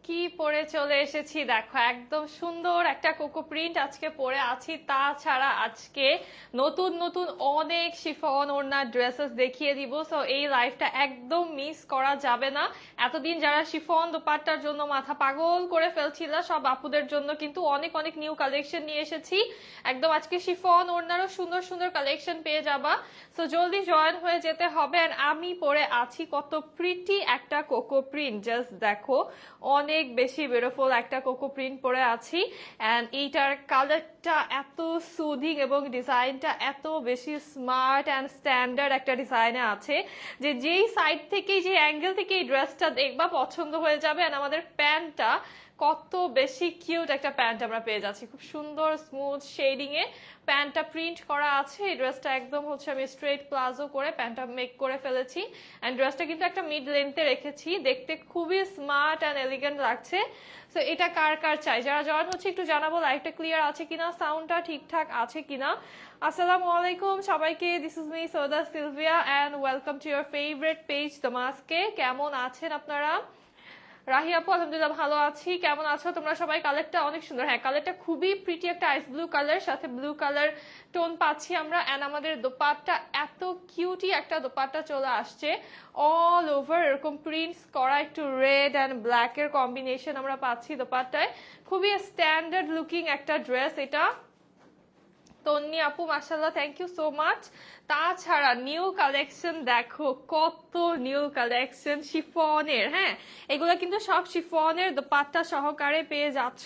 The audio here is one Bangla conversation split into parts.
কি পরে চলে এসেছি দেখো, একদম সুন্দর একটা কোকো প্রিন্ট আজকে পরে আছি। তাছাড়া আজকে নতুন নতুন অনেক শিফন ওড়নার ড্রেসেস দেখিয়ে দিব। সো এই লাইফটা একদম মিস করা যাবে না। এতদিন যারা শিফন দোপাট্টার জন্য মাথা পাগল করে ফেলছিল, সব আপুদের জন্য কিন্তু অনেক অনেক নিউ কালেকশন নিয়ে এসেছি। একদম আজকে শিফন ওড়নারও সুন্দর সুন্দর কালেকশন পেয়ে যাবা। সো জলদি জয়েন হয়ে যেতে হবে। আর আমি পরে আছি কত প্রিটি একটা কোকো প্রিন্ট, জাস্ট দেখো, অনেক বেশি বিউটিফুল একটা কোকো প্রিন্ট পরে আছি। এন্ড এইটার কালারটা এত সুদিং এবং ডিজাইনটা এত বেশি স্মার্ট এন্ড স্ট্যান্ডার্ড একটা ডিজাইনে আছে যে যেই সাইড থেকে, যে অ্যাঙ্গেল থেকে এই ড্রেসটা দেখবা পছন্দ হয়ে যাবে। এন্ড আমাদের প্যান্টটা কত বেশি কিউট একটা প্যান্ট আমরা পেয়ে যাচ্ছি, খুব সুন্দর স্মুথ শেডিং এ প্যান্টটা প্রিন্ট করা আছে। এই ড্রেসটা একদম হচ্ছে আমি স্ট্রেট প্লাজো করে প্যান্টটা মেক করে ফেলেছি। এন্ড ড্রেসটা কিন্তু একটা মিড লেন্থে রেখেছি, দেখতে খুবই স্মার্ট এন্ড এলিগেন্ট লাগছে। সো এটা কার কার চাই, যারা জয়েন হচ্ছে একটু জানাবো লাইভটা ক্লিয়ার আছে কিনা, সাউন্ডটা ঠিকঠাক আছে কিনা। আসসালামু আলাইকুম সবাইকে, this is me Sauda Sylvia and welcome to your favourite page দমাসকে। কেমন আছেন আপনারা? রাহি আপু আলহামদুলিল্লাহ ভালো আছি, কেমন আছো তোমরা সবাই? কালারটা অনেক সুন্দর, হ্যাঁ কালারটা খুবই প্রিটি, একটা আইস ব্লু কালার, সাথে ব্লু কালার টোন পাচ্ছি আমরা। এন্ড আমাদের দোপাট্টা এত কিউটি একটা দোপাট্টা চলে আসছে, অল ওভার এরকম প্রিন্টস করা, একটু রেড অ্যান্ড ব্ল্যাক এর কম্বিনেশন আমরা পাচ্ছি দোপাট্টায়। খুবই স্ট্যান্ডার্ড লুকিং একটা ড্রেস এটা। তন্নি আপু মাশাআল্লাহ, থ্যাংক ইউ সো মাচ। তাছাড়া নিউ কালেকশন দেখো, কত নিউ কালেকশন শিফনের, হ্যাঁ এগুলো কিন্তু সব শিফনের দোপাট্টা সহকারে পেয়ে যাচ্ছ।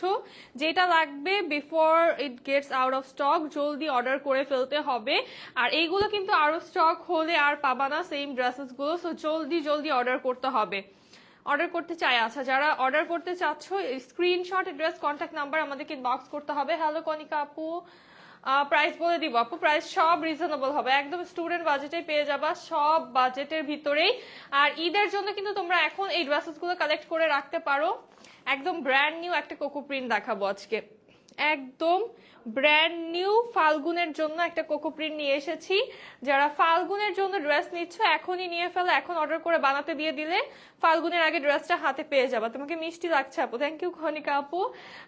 যেটা লাগবে before it gets out of stock, জলদি অর্ডার করে ফেলতে হবে। আর এইগুলো কিন্তু আরো স্টক হলে আর পাবা না সেম ড্রেসেস গুলো, সো জলদি জলদি অর্ডার করতে হবে। অর্ডার করতে চাই, আচ্ছা যারা অর্ডার করতে চাচ্ছ স্ক্রিনশট, অ্যাড্রেস, কন্ট্যাক্ট নাম্বার আমাদেরকে ইনবক্স করতে হবে। হ্যালো কনিকা আপু, প্রাইস বলে দিব আপু, প্রাইস সব রিজনেবল হবে, একদম স্টুডেন্ট বাজেটে পেয়ে যাবা, সব বাজেটের ভিতরেই। আর ঈদের জন্য কিন্তু তোমরা এখন এই ড্রেসেস গুলো কালেক্ট করে রাখতে পারো। একদম ব্র্যান্ড নিউ একটা কোকো প্রিন্ট দেখাবো আজকে, একদম ব্র্যান্ড নিউ ফাল্গুনের জন্য একটা কোকো প্রিন্ট নিয়ে এসেছি। যারা ফাল্গুনের জন্য ড্রেস নিচ্ছ এখনই নিয়ে ফেলো, এখন অর্ডার করে বানাতে দিয়ে দিলে ফাল্গুনের আগে ড্রেসটা হাতে পেয়ে যাবা। তোমাকে মিষ্টি লাগছে আপু, থ্যাংক ইউ খনিকা আপু।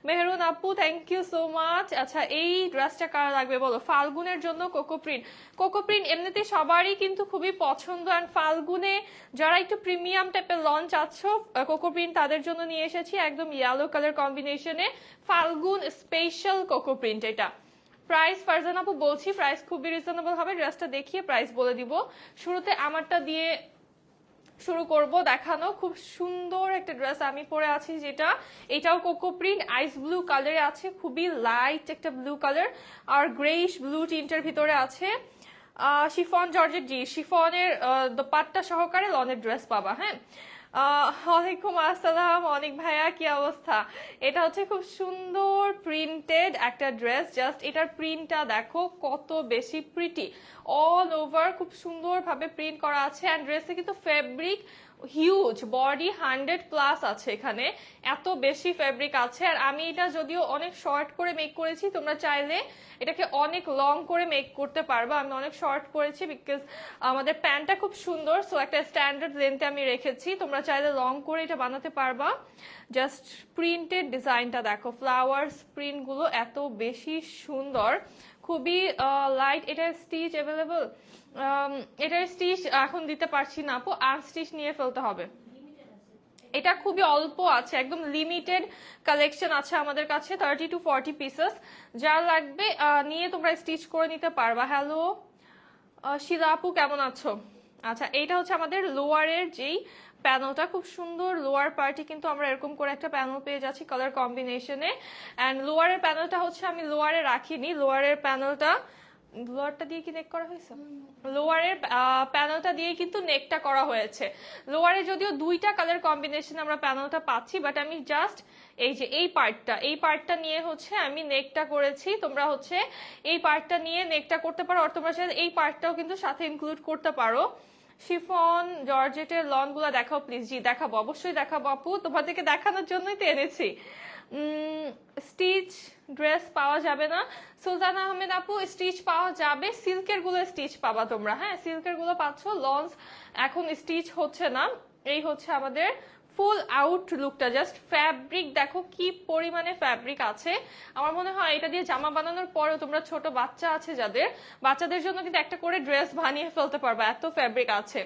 মেহরুন আপু থ্যাংক ইউ সো মাচ। আচ্ছা এই ড্রেসটা কার লাগবে বলো? ফাল্গুনের জন্য কোকো প্রিন্ট। কোকো প্রিন্ট এমনিতে সবারই কিন্তু খুবই পছন্দ, আর ফাল্গুনে যারা একটু প্রিমিয়াম টাইপের লঞ্চ আছ কোকো প্রিন্ট তাদের জন্য নিয়ে এসেছি একদম ইয়েলো কালার কম্বিনেশনে ফাল্গুন স্পেশাল কোকো প্রিন্ট এটা। প্রাইস ফারজান আপু বলছি, প্রাইস খুবই রিজনেবল হবে, ড্রেসটা দেখিয়ে প্রাইস বলে দিব। শুরুতে আমারটা দিয়ে শুরু করব দেখানো। খুব সুন্দর একটা ড্রেস আমি পরে আছি, যেটা এটাও কোকো প্রিন্ট, আইস ব্লু কালারে আছে, খুবই লাইট একটা ব্লু কালার আর গ্রেইশ ব্লু টিন্টের ভিতরে আছে। শিফন জর্জেট, জি শিফনের দোপাট্টা সহকারে লনের ড্রেস পাবা। হ্যাঁ ওয়ালাইকুম আসসালাম অনেক ভাইয়া, কি অবস্থা? এটা হচ্ছে খুব সুন্দর প্রিন্টেড একটা ড্রেস, জাস্ট এটার প্রিন্টটা দেখো কত বেশি প্রিটি, অল ওভার খুব সুন্দর ভাবে প্রিন্ট করা আছে। অ্যান্ড ড্রেসে কিন্তু ফেব্রিক হিউজ, বডি 100+ আছে, এখানে এত বেশি ফেব্রিক আছে। আর আমি এটা যদিও অনেক শর্ট করে মেক করেছি, তোমরা চাইলে এটাকে অনেক লং করে মেক করতে পারবা। আমি অনেক শর্ট করেছি বিকজ আমাদের প্যান্টটা খুব সুন্দর, সো একটা স্ট্যান্ডার্ড লেন্থে আমি রেখেছি, তোমরা চাইলে লং করে এটা বানাতে পারবা। জাস্ট প্রিন্টেড ডিজাইনটা দেখো, ফ্লাওয়ার্স প্রিন্ট গুলো এত বেশি সুন্দর, খুবই লাইট। এটার স্টিচ অ্যাভেলেবল, এটার স্টিচ এখন দিতে পারছি না আপু, আনস্টিচ নিয়ে ফেলতে হবে। এটা খুবই অল্প আছে, একদম লিমিটেড কালেকশন আছে আমাদের কাছে, 30 to 40 পিসেস। যা লাগবে নিয়ে তোমরা স্টিচ করে নিতে পারবা। হ্যালো শিলা আপু কেমন আছো? আচ্ছা এইটা হচ্ছে আমাদের লোয়ারের যেই প্যানেলটা, খুব সুন্দর লোয়ার পার্টি কিন্তু আমরা এরকম করে একটা প্যানেল পেয়ে যাচ্ছি কালার কম্বিনেশনে। অ্যান্ড লোয়ারের প্যানেলটা হচ্ছে আমি লোয়ারে রাখিনি, লোয়ারের প্যানেলটা, লোয়ারটা দিয়ে কি নেক করা হয়েছে, লোয়ারের প্যানেলটা দিয়ে কিন্তু নেকটা করা হয়েছে। লোয়ারে যদিও দুইটা কালার কম্বিনেশন আমরা প্যানেলটা পাচ্ছি, বাট আমি জাস্ট এই যে এই পার্টটা নিয়ে হচ্ছে আমি নেকটা করেছি। তোমরা হচ্ছে এই পার্টটা নিয়ে নেকটা করতে পারো, আর তোমরা চাইলে এই পার্টটাও কিন্তু সাথে ইনক্লুড করতে পারো। শিফন জর্জেটের লন গুলা দেখাও প্লিজ। জি দেখাবো, অবশ্যই দেখাবো আপু, তোমাদেরকে দেখানোর জন্যই তো এনেছি। স্টিচ ড্রেস পাওয়া যাবে না সুলতান আহমেদ আপু, স্টিচ পাওয়া যাবে, সিল্কের গুলো স্টিচ পাবা তোমরা। হ্যাঁ সিল্কের গুলো পাচ্ছ, লঞ্চ এখন স্টিচ হচ্ছে না। এই হচ্ছে আমাদের ফুল আউট লুকটা। জাস্ট ফ্যাব্রিক দেখো কি পরিমাণে ফ্যাব্রিক আছে। আমার মনে হয় এটা দিয়ে জামা বানানোর পরেও তোমরা ছোট বাচ্চা আছে যাদের, বাচ্চাদের জন্য কিন্তু একটা করে ড্রেস বানিয়ে ফেলতে পারবে, এত ফ্যাব্রিক আছে।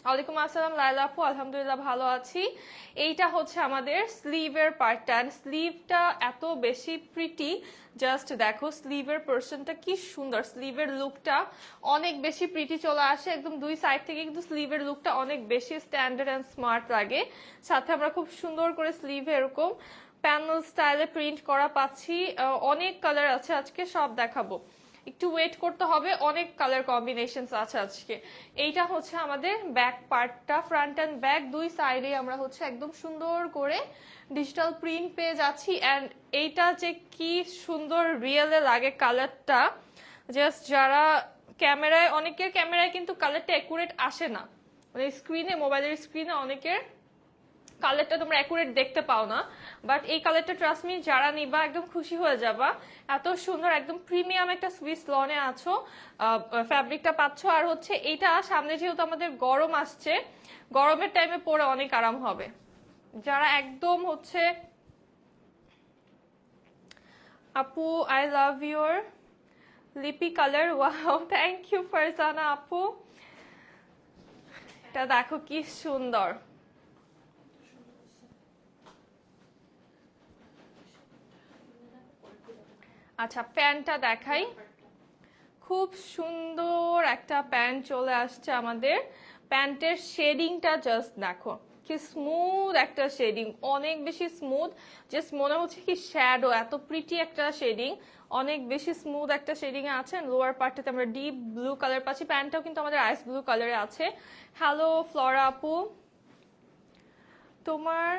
ওয়ালাইকুম আসসালাম লায়লা আপু, আলহামদুলিল্লাহ ভালো আছি। এইটা হচ্ছে আমাদের স্লিভের পার্টটা, স্লিভটা এত বেশি প্রিটি। জাস্ট দেখো স্লিভের পোর্শনটা কি সুন্দর, স্লিভের লুকটা অনেক বেশি প্রিটি চলে আসে একদম দুই সাইড থেকে, কিন্তু স্লিভের লুকটা অনেক বেশি স্ট্যান্ডার্ড অ্যান্ড স্মার্ট লাগে। সাথে আমরা খুব সুন্দর করে স্লিভে এরকম প্যানেল স্টাইলে প্রিন্ট করা পাচ্ছি। অনেক কালার আছে, আজকে সব দেখাবো, একটু ওয়েট করতে হবে, অনেক কালার কম্বিনেশন আছে আজকে। এইটা হচ্ছে আমাদের ব্যাক পার্টটা, ফ্রন্ট অ্যান্ড ব্যাক দুই সাইডে আমরা হচ্ছে একদম সুন্দর করে ডিজিটাল প্রিন্ট পেয়ে যাচ্ছি। অ্যান্ড এইটা যে কি সুন্দর রিয়েলে লাগে কালারটা, জাস্ট যারা ক্যামেরায়, অনেকের ক্যামেরায় কিন্তু কালারটা অ্যাকুরেট আসে না, মানে স্ক্রিনে, মোবাইলের স্ক্রিনে অনেকের কালারটা তোমরা অ্যাকুরেট দেখতে পাও না, বাট এই কালারটা ট্রাস্ট মি যারা নিবা একদম খুশি হয়ে যাবা। এত সুন্দর একদম প্রিমিয়াম একটা সুইস লনে আছো, ফ্যাব্রিকটা পাচ্ছ। আর হচ্ছে এইটা সামনে যেহেতু আমাদের গরম আসছে, গরমের টাইমে পরে অনেক আরাম হবে। যারা একদম হচ্ছে আপু I love your lippy colour, wow thank you Farzana আপু, এটা দেখো কি সুন্দর। আচ্ছা প্যান্টটা দেখাই, খুব সুন্দর একটা প্যান্ট চলে আসছে আমাদের। প্যান্টের শেডিংটা জাস্ট দেখো কি স্মুথ একটা শেডিং, অনেক বেশি স্মুথ, জাস্ট মনে হচ্ছে কি শ্যাডো, এত প্রিটি একটা শেডিং, অনেক বেশি স্মুথ একটা শেডিং এ আছে। লোয়ার পার্টটাতে আমরা ডিপ ব্লু কালার পাচ্ছি, প্যান্টটাও কিন্তু আমাদের আইস ব্লু কালারে আছে। হ্যালো ফ্লোরা আপু, তোমার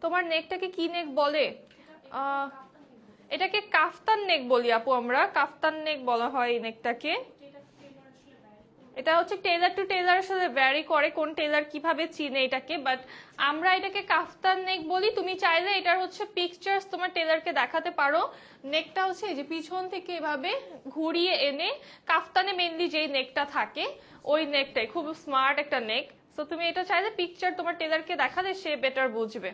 তোমার নেকটাকে কি নেক বলে? এটাকে কাফতান নেক বলি আপু, আমরা কাফতান নেক বলা হয় এই নেকটাকে। এটা হচ্ছে টেলার টু টেলার সাথে ভ্যারি করে কোন টেলার কিভাবে চিনে এটাকে, বাট আমরা এটাকে কাফতান নেক বলি। তুমি চাইলে এটার হচ্ছে পিকচার্স তোমার টেলারকে দেখাতে পারো। নেকটা হচ্ছে এই যে পিছন থেকে এভাবে ঘুরিয়ে এনে, কাফতানে মেনলি যেই নেকটা থাকে ওই নেকটাই, খুব স্মার্ট একটা নেক। সো তুমি এটা চাইলে পিকচার তোমার টেলারকে দেখালে সে বেটার বুঝবে।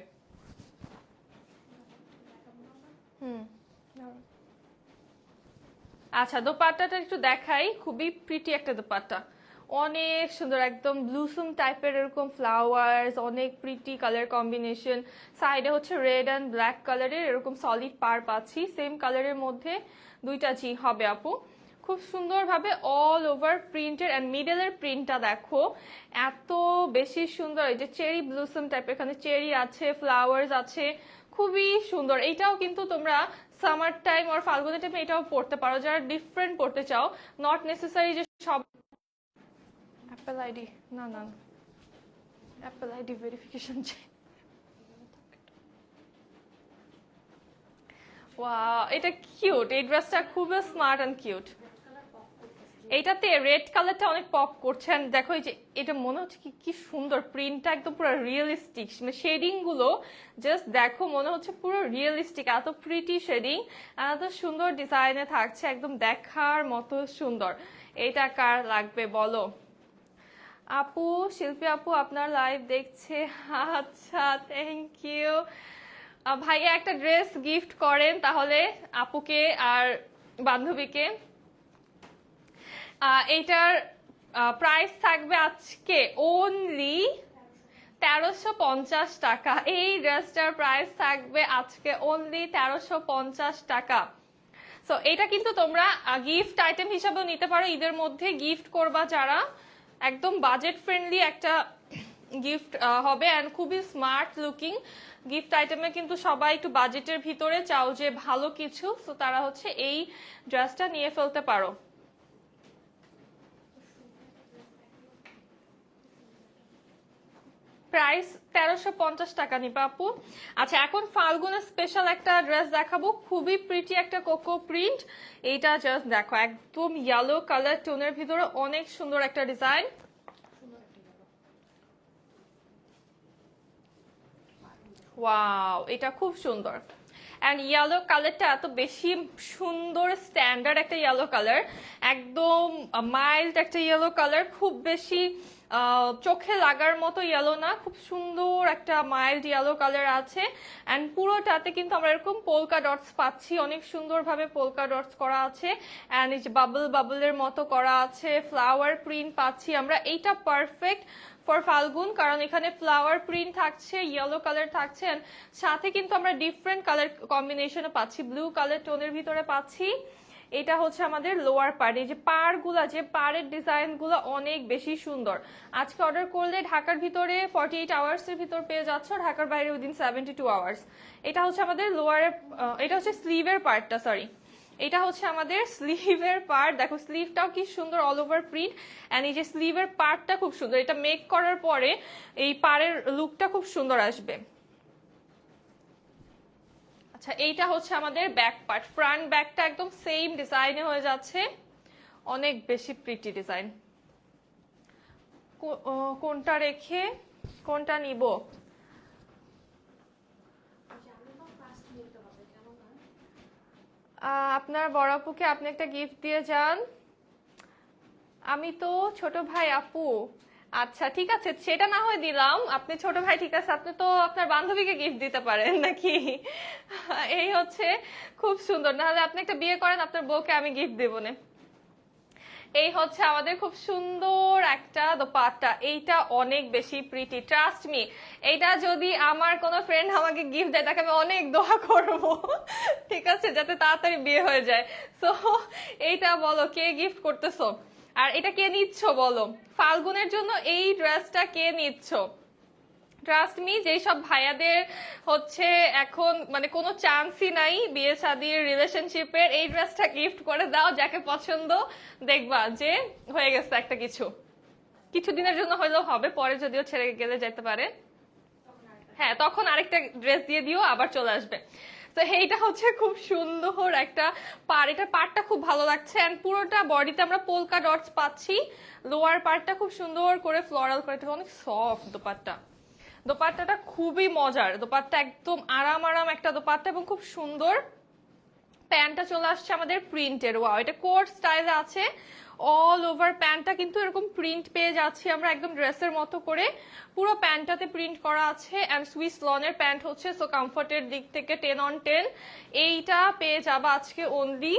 আচ্ছা দোপাট্টাটা একটু দেখাই, খুবই প্রিটি একটা দোপাট্টা, অনেক সুন্দর, একদম ব্লুসুম টাইপের এরকম ফ্লাওয়ার্স, অনেক প্রিটি কালার কম্বিনেশন। সাইডে হচ্ছে রেড অ্যান্ড ব্ল্যাক কালারের এরকম সলিড পার পাচ্ছি, সেম কালারের মধ্যে দুইটা জি হবে আপু। খুব সুন্দরভাবে অল ওভার প্রিন্টের, অ্যান্ড মিডলের প্রিন্টটা দেখো এত বেশি সুন্দর, এই যে চেরি ব্লুসুম টাইপের, এখানে চেরি আছে, ফ্লাওয়ার্স আছে, খুবই সুন্দর। এইটাও কিন্তু তোমরা সামার টাইম আর ফাল্গুনের টাইমে এটাও পড়তে পারো, যারা ডিফারেন্ট পড়তে চাও, নট নেসেসারি যে সব অ্যাপেল আইডি, না না অ্যাপেল আইডি ভেরিফিকেশন চাই। ওয়াও এটা কিউট, এই ড্রেসটা খুবই স্মার্ট এন্ড কিউট। এইটাতে রেড কালারটা অনেক পপ করছে, and দেখো এই যে এটা মনে হচ্ছে কি কি সুন্দর প্রিন্টটা, একদম পুরো রিয়েলিস্টিক, মানে শেডিং গুলো জাস্ট দেখো মনে হচ্ছে পুরো রিয়েলিস্টিক, এত প্রিটি শেডিং, এত সুন্দর ডিজাইনে থাকছে, একদম দেখার মতো সুন্দর। এইটা কার লাগবে বলো? আপু শিল্পী আপু আপনার লাইভ দেখছে, আচ্ছা থ্যাংক ইউ। ভাইয়া একটা ড্রেস গিফট করেন তাহলে আপুকে আর বান্ধবীকে। এইটার প্রাইস থাকবে আজকে অনলি 1350 টাকা। এই ড্রেসটার প্রাইস থাকবে আজকে অনলি 1350 টাকা। সো এটা কিন্তু তোমরা গিফট আইটেম হিসাবেও নিতে পারো, ঈদের মধ্যে গিফট করবা যারা, একদম বাজেট ফ্রেন্ডলি একটা গিফট হবে, অ্যান্ড খুবই স্মার্ট লুকিং গিফট আইটেমে। কিন্তু সবাই একটু বাজেটের ভিতরে চাও যে ভালো কিছু, তো তারা হচ্ছে এই ড্রেসটা নিয়ে ফেলতে পারো। প্রাইস 1350 টাকা নিবা আপু। আচ্ছা এখন ফাল্গুনের স্পেশাল একটা ড্রেস দেখাবো, খুবই প্রিটি একটা কোকো প্রিন্ট। এইটা জাস্ট দেখো একদম ইয়েলো কালার টোনের ভিতরে অনেক সুন্দর একটা ডিজাইন। ওয়াও এটা খুব সুন্দর, অ্যান্ড ইয়েলো কালারটা এত বেশি সুন্দর, স্ট্যান্ডার্ড একটা ইয়েলো কালার, একদম মাইল্ড একটা ইয়েলো কালার, খুব বেশি চোখে লাগার মতো ইয়েলো না, খুব সুন্দর একটা মাইল্ড ইয়েলো কালার আছে। অ্যান্ড পুরোটাতে কিন্তু আমরা এরকম পোলকা ডটস পাচ্ছি, অনেক সুন্দরভাবে পোলকা ডটস করা আছে। অ্যান্ড এই যে বাবলের মতো করা আছে, ফ্লাওয়ার প্রিন্ট পাচ্ছি আমরা। এইটা পারফেক্ট ফর ফাল্গুন, কারণ এখানে ফ্লাওয়ার প্রিন্ট থাকছে, ইয়েলো কালার থাকছে, সাথে কিন্তু আমরা ডিফারেন্ট কালার কম্বিনেশনে পাচ্ছি, ব্লু কালার টোনের ভিতরে পাচ্ছি। এটা হচ্ছে আমাদের লোয়ার পার্ট। এই যে পাড়গুলা, যে পাড়ের ডিজাইন গুলো অনেক বেশি সুন্দর। আজকে অর্ডার করলে ঢাকার ভিতরে 48 আওয়ার্স এর ভিতর পেয়ে যাচ্ছ, ঢাকার বাইরে উইদিন 72 আওয়ার্স। এটা হচ্ছে আমাদের লোয়ারের, এটা হচ্ছে স্লিভের পার্টটা, সরি এটা হচ্ছে আমাদের স্লিভের পার্ট। দেখো স্লিভটাও কি সুন্দর, অল ওভার প্রিন্ট। এন্ড এই যে স্লিভের পার্টটা খুব সুন্দর, এটা মেক করার পরে এই পাড়ের লুকটা খুব সুন্দর আসবে। আচ্ছা, এইটা হচ্ছে আমাদের ব্যাক পার্ট, ফ্রন্ট ব্যাকটা একদম সেম ডিজাইনে হয়ে যাচ্ছে, অনেক বেশি প্রিটি ডিজাইন। কোনটা রেখে কোনটা নিব? আপনার বড় আপুকে আপনি একটা গিফট দিয়ে যান। আমি তো ছোট ভাই আপু। আচ্ছা ঠিক আছে, সেটা না হয় দিলাম, আপনি ছোট ভাই ঠিক আছে, আপনি তো আপনার বান্ধবীকে গিফট দিতে পারেন নাকি? এই হচ্ছে খুব সুন্দর, নাহলে আপনি একটা বিয়ে করেন, আপনার বউকে আমি গিফট দেবো না। এই হচ্ছে আমাদের খুব সুন্দর একটা দোপাট্টা, এইটা অনেক বেশি প্রিটি, ট্রাস্ট মি। এইটা যদি আমার কোনো ফ্রেন্ড আমাকে গিফট দেয়, তাকে আমি অনেক দোয়া করব, ঠিক আছে, যাতে তাড়াতাড়ি বিয়ে হয়ে যায়। সো এইটা বলো কে গিফট করতেছো, আর এটা কে নিচ্ছ বলো? ফাল্গুনের জন্য এই ড্রেসটা কে নিচ্ছ? ট্রাস্ট মি, যেই সব ভাইয়াদের হচ্ছে এখন মানে কোনো চান্সই নাই বিয়ে শাদীর রিলেশনশিপের, এই ড্রেসটা গিফট করে দাও যাকে পছন্দ, দেখবা যে হয়ে গেছে একটা কিছু। কিছুদিনের জন্য হইলেও হবে, পরে যদিও ছেড়ে গেলে যেতে পারে। হ্যাঁ, তখন আরেকটা ড্রেস দিয়ে দিও, আবার চলে আসবে। তো এইটা হচ্ছে খুব সুন্দর একটা পাড়, এটা পাড়টা খুব ভালো লাগছে। এন্ড পুরোটা বডিতে আমরা পোলকা ডটস পাচ্ছি, লোয়ার পার্টটা খুব সুন্দর করে ফ্লোরাল করে, অনেক সফট দোপাট্টা। দোপাট্টাটা খুবই মজার, দোপাট্টা একদম আরাম আরাম একটা দোপাট্টা এবং খুব সুন্দর। প্যান্টটা চলে আসছে আমাদের প্রিন্টের, ওয়াও এটা কোট স্টাইলে আছে, অল ওভার প্যান্টটা কিন্তু এরকম প্রিন্ট পেয়ে যাচ্ছি আমরা একদম ড্রেসের মতো করে, পুরো প্যান্টটাতে প্রিন্ট করা আছে। এন্ড সুইস লনের প্যান্ট হচ্ছে, সো কমফোর্টের দিক থেকে 10 on 10। এইটা পেয়ে যাবা আজকে অনলি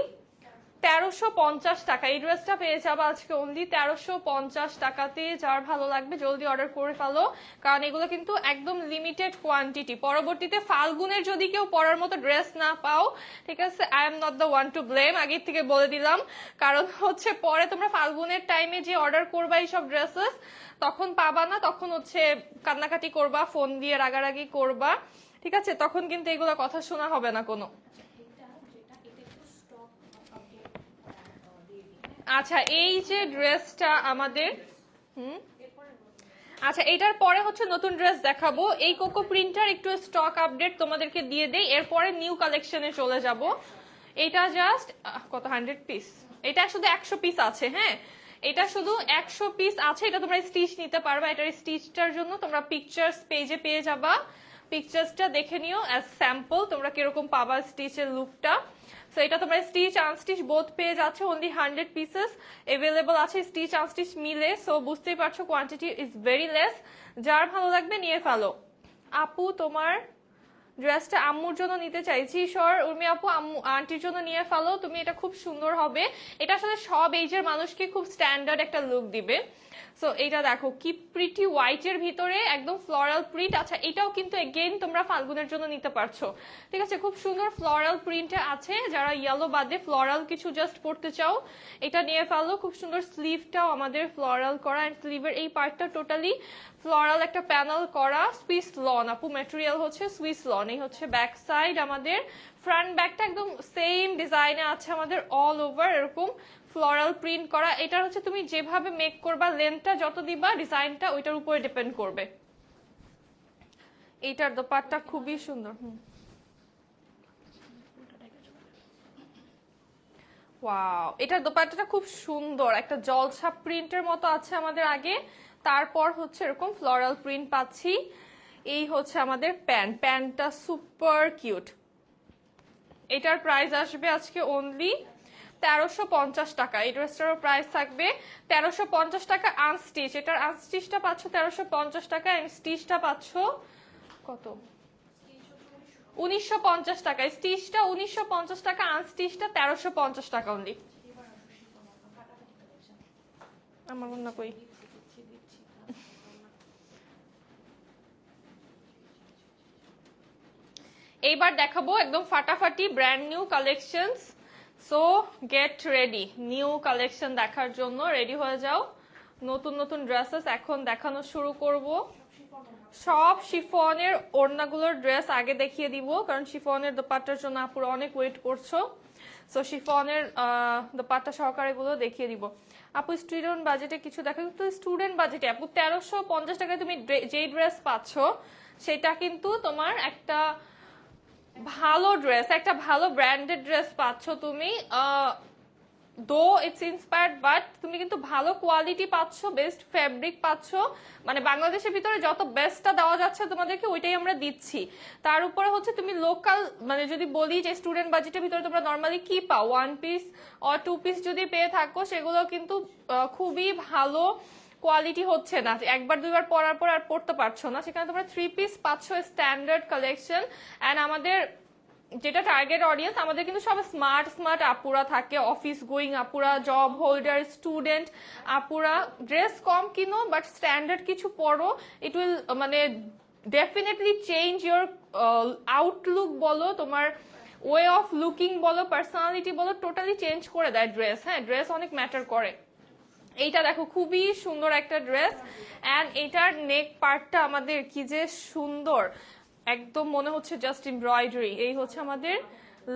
1350 টাকা, এই ড্রেসটা পেয়ে যাবো আজকে অনলি 1350 টাকাতে। যার ভালো লাগবে জলদি অর্ডার করে ফেলো, কারণ এগুলো কিন্তু একদম লিমিটেড কোয়ান্টিটি। পরবর্তীতে ফাল্গুনের যদি কেউ পরার মতো ড্রেস না পাও, ঠিক আছে, I am not the one to blame, আগের থেকে বলে দিলাম, কারণ হচ্ছে পরে তোমরা ফাল্গুনের টাইমে যে অর্ডার করবা এইসব ড্রেসেস, তখন পাবা না, তখন হচ্ছে কান্নাকাটি করবা, ফোন দিয়ে রাগারাগি করবা, ঠিক আছে, তখন কিন্তু এগুলো কথা শোনা হবে না কোনো। আচ্ছা, এই যে ড্রেসটা আমাদের, আচ্ছা এটার পরে হচ্ছে নতুন ড্রেস দেখাবো। এই কোকো প্রিন্টার একটু স্টক আপডেট তোমাদেরকে দিয়ে দেই, এরপরে নিউ কালেকশনে চলে যাব। এটা জাস্ট কত 100 পিস, এটা শুধু 100 পিস আছে। হ্যাঁ, এটা শুধু 100 পিস আছে, এটা তোমরা স্টিচ নিতে পারবা। এটার স্টিচটার জন্য তোমরা পিকচার্স পেজে পেয়ে যাবা, পিকচার্সটা দেখে নিও অ্যাজ স্যাম্পল তোমরা কিরকম পাবা স্টিচের লুকটা। সো এটা তোমরা স্টিচ আনস্টিচ বোথ পেয়ে যাচ্ছে, অনলি 100 পিসেস এভেলেবল আছে স্টিচ আনস্টিচ মিলে। সো বুঝতেই পারছো কোয়ান্টিটি ইজ ভেরি লেস, যার ভালো লাগবে নিয়ে ফেলো। আপু তোমার ড্রেসটা আম্মুর জন্য নিতে চাইছি, শোর উর্মি আপু, আম্মু আন্টির জন্য নিয়ে ফেলো তুমি, এটা খুব সুন্দর হবে। এটা আসলে সব এইজের মানুষকে খুব স্ট্যান্ডার্ড একটা লুক দিবে। সো এটা দেখো কি প্রিটি, হোয়াইটের ভিতরে একদম ফ্লোরাল প্রিন্ট। আচ্ছা, এটাও কিন্তু এগেইন তোমরা ফাল্গুনের জন্য নিতে পারছো, ঠিক আছে, খুব সুন্দর ফ্লোরাল প্রিন্টে আছে। যারা ইয়েলো বাদে ফ্লোরাল কিছু জাস্ট পড়তে চাও, এটা নিয়ে ফেলো। খুব সুন্দর স্লিভটাও আমাদের ফ্লোরাল করা, এন্ড স্লিভের এই পার্টটা টোটালি ফ্লোরাল একটা প্যানেল করা, সুইস লন আপু, ম্যাটেরিয়াল হচ্ছে সুইস লন। এই হচ্ছে ব্যাক সাইড আমাদের, ফ্রন্ট ব্যাকটা একদম সেম ডিজাইনে আছে আমাদের, অল ওভার এরকম ফ্লোরাল প্রিন্ট করা। এটা হচ্ছে তুমি যেভাবে মেক করবা, লেন্থটা যত দিবা ডিজাইনটা ওইটার উপরে ডিপেন্ড করবে। এইটার দোপাট্টা খুবই সুন্দর। ওয়াও, এটার দোপাট্টাটা খুব সুন্দর, একটা জলছাপ প্রিন্টের মতো আছে আমাদের আগে, তারপর হচ্ছে এরকম ফ্লোরাল প্রিন্ট পাচ্ছি। এই হচ্ছে আমাদের প্যান্টটা সুপার কিউট। এটার প্রাইস আসবে আজকে অনলি 1350 টাকা। এই ড্রেসটারও প্রাইস থাকবে 1350 টাকা আনস্টিচ। এটার আনস্টিচটা পাচ্ছ 1350 টাকা, এন্ড স্টিচটা পাচ্ছ কত, 1950 টাকা। স্টিচটা 1950 টাকা, আনস্টিচটা 1350 টাকা অনলি। আমার মনে কই এইবার দেখাবো একদম ফাটাফাটি brand new collections. So get ready, new collection দেখার জন্য রেডি হয়ে যাও। নতুন নতুন ড্রেসেস এখন দেখানো শুরু করব। সব শিফনের ওড়নাগুলোর ড্রেস আগে দেখিয়ে দিব, কারণ শিফনের দোপাট্টার জন্য আপুরা অনেক ওয়েট করছো। সো শিফনের দোপাট্টা সহকারে গুলো দেখিয়ে দিব। আপু স্টুডেন্ট বাজেটে কিছু দেখা, তো স্টুডেন্ট বাজেটে আপু 1350 টাকায় তুমি যেই ড্রেস পাচ্ছ সেটা কিন্তু তোমার একটা ভালো ড্রেস, একটা ভালো ব্র্যান্ডেড ড্রেস পাচ্ছ তুমি। দো ইটস ইন্সপায়ার্ড, বাট তুমি কিন্তু ভালো কোয়ালিটি পাচ্ছ, বেস্ট ফ্যাব্রিক পাচ্ছ। মানে বাংলাদেশের ভিতরে যত বেস্টটা দেওয়া যাচ্ছে তোমাদেরকে ওইটাই আমরা দিচ্ছি। তার উপরে হচ্ছে তুমি লোকাল, মানে যদি বলি যে স্টুডেন্ট বাজেটের ভিতরে তোমরা নর্মালি কি পাও, 1 পিস অর 2 পিস যদি পেয়ে থাকো, সেগুলো কিন্তু খুবই ভালো কোয়ালিটি হচ্ছে না, একবার দুইবার পরার পর আর পড়তে পারছো না। সেখানে তোমরা 3 পিস পাচ্ছ স্ট্যান্ডার্ড কালেকশন। অ্যান্ড আমাদের যেটা টার্গেট অডিয়েন্স, আমাদের কিন্তু সব স্মার্ট স্মার্ট আপুরা থাকে, অফিস গোয়িং আপুরা, জব হোল্ডার, স্টুডেন্ট আপুরা। ড্রেস কম কিনো বাট স্ট্যান্ডার্ড কিছু পরো, ইট উইল মানে ডেফিনেটলি চেঞ্জ ইউর আউটলুক বলো, তোমার ওয়ে অফ লুকিং বলো, পার্সোনালিটি বলো, টোটালি চেঞ্জ করে দেয় ড্রেস। হ্যাঁ, ড্রেস অনেক ম্যাটার করে। এইটা দেখো খুবই সুন্দর একটা ড্রেস, অ্যান্ড এটার নেক পার্টটা আমাদের কি যে সুন্দর, একদম মনে হচ্ছে জাস্ট এমব্রয়ডারি। এই হচ্ছে আমাদের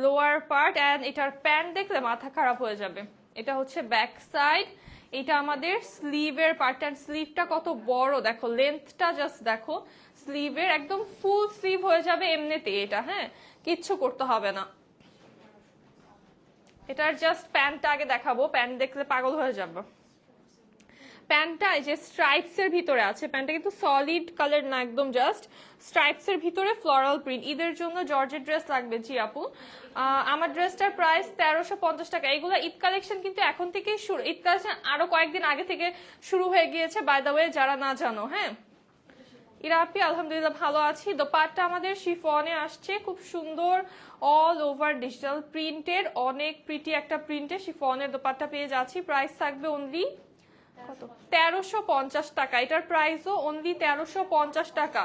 লোয়ার পার্ট, অ্যান্ড এটার প্যান্ট দেখলে মাথা খারাপ হয়ে যাবে। এটা হচ্ছে ব্যাক সাইড, এটা আমাদের স্লিভের পার্ট, অ্যান্ড স্লিভটা কত বড় দেখো, লেন্থটা জাস্ট দেখো। স্লিভের একদম ফুল স্লিভ হয়ে যাবে এমনিতে এটা, হ্যাঁ কিচ্ছু করতে হবে না। এটার জাস্ট প্যান্টটা আগে দেখাবো, প্যান্ট দেখলে পাগল হয়ে যাবে। প্যান্টটা এই যে স্ট্রাইপস এর ভিতরে আছে, প্যান্টটা কিন্তু সলিড কালার না, একদম জাস্ট স্ট্রাইপস এর ভিতরে ফ্লোরাল প্রিন্ট। ঈদের জন্য জর্জেট ড্রেস লাগবে জি আপু। আমার ড্রেসটার প্রাইস 1350 টাকা। এইগুলো ঈদ কালেকশন কিন্তু এখন থেকেই শুরু, ঈদ কালেকশন আরো কয়েকদিন আগে থেকে শুরু হয়ে গিয়েছে বাই দ্য ওয়ে, যারা না জানো। হ্যাঁ ইরাপি আলহামদুলিল্লাহ ভালো আছি। দোপাট্টা আমাদের শিফনে আসছে, খুব সুন্দর অল ওভার ডিজিটাল প্রিন্টের, অনেক প্রিটি একটা প্রিন্টে শিফনের দোপাট্টা পেয়ে যাচ্ছি। প্রাইস থাকবে অনলি কত, 1350 টাকা। এটার প্রাইসও অনলি 1350 টাকা।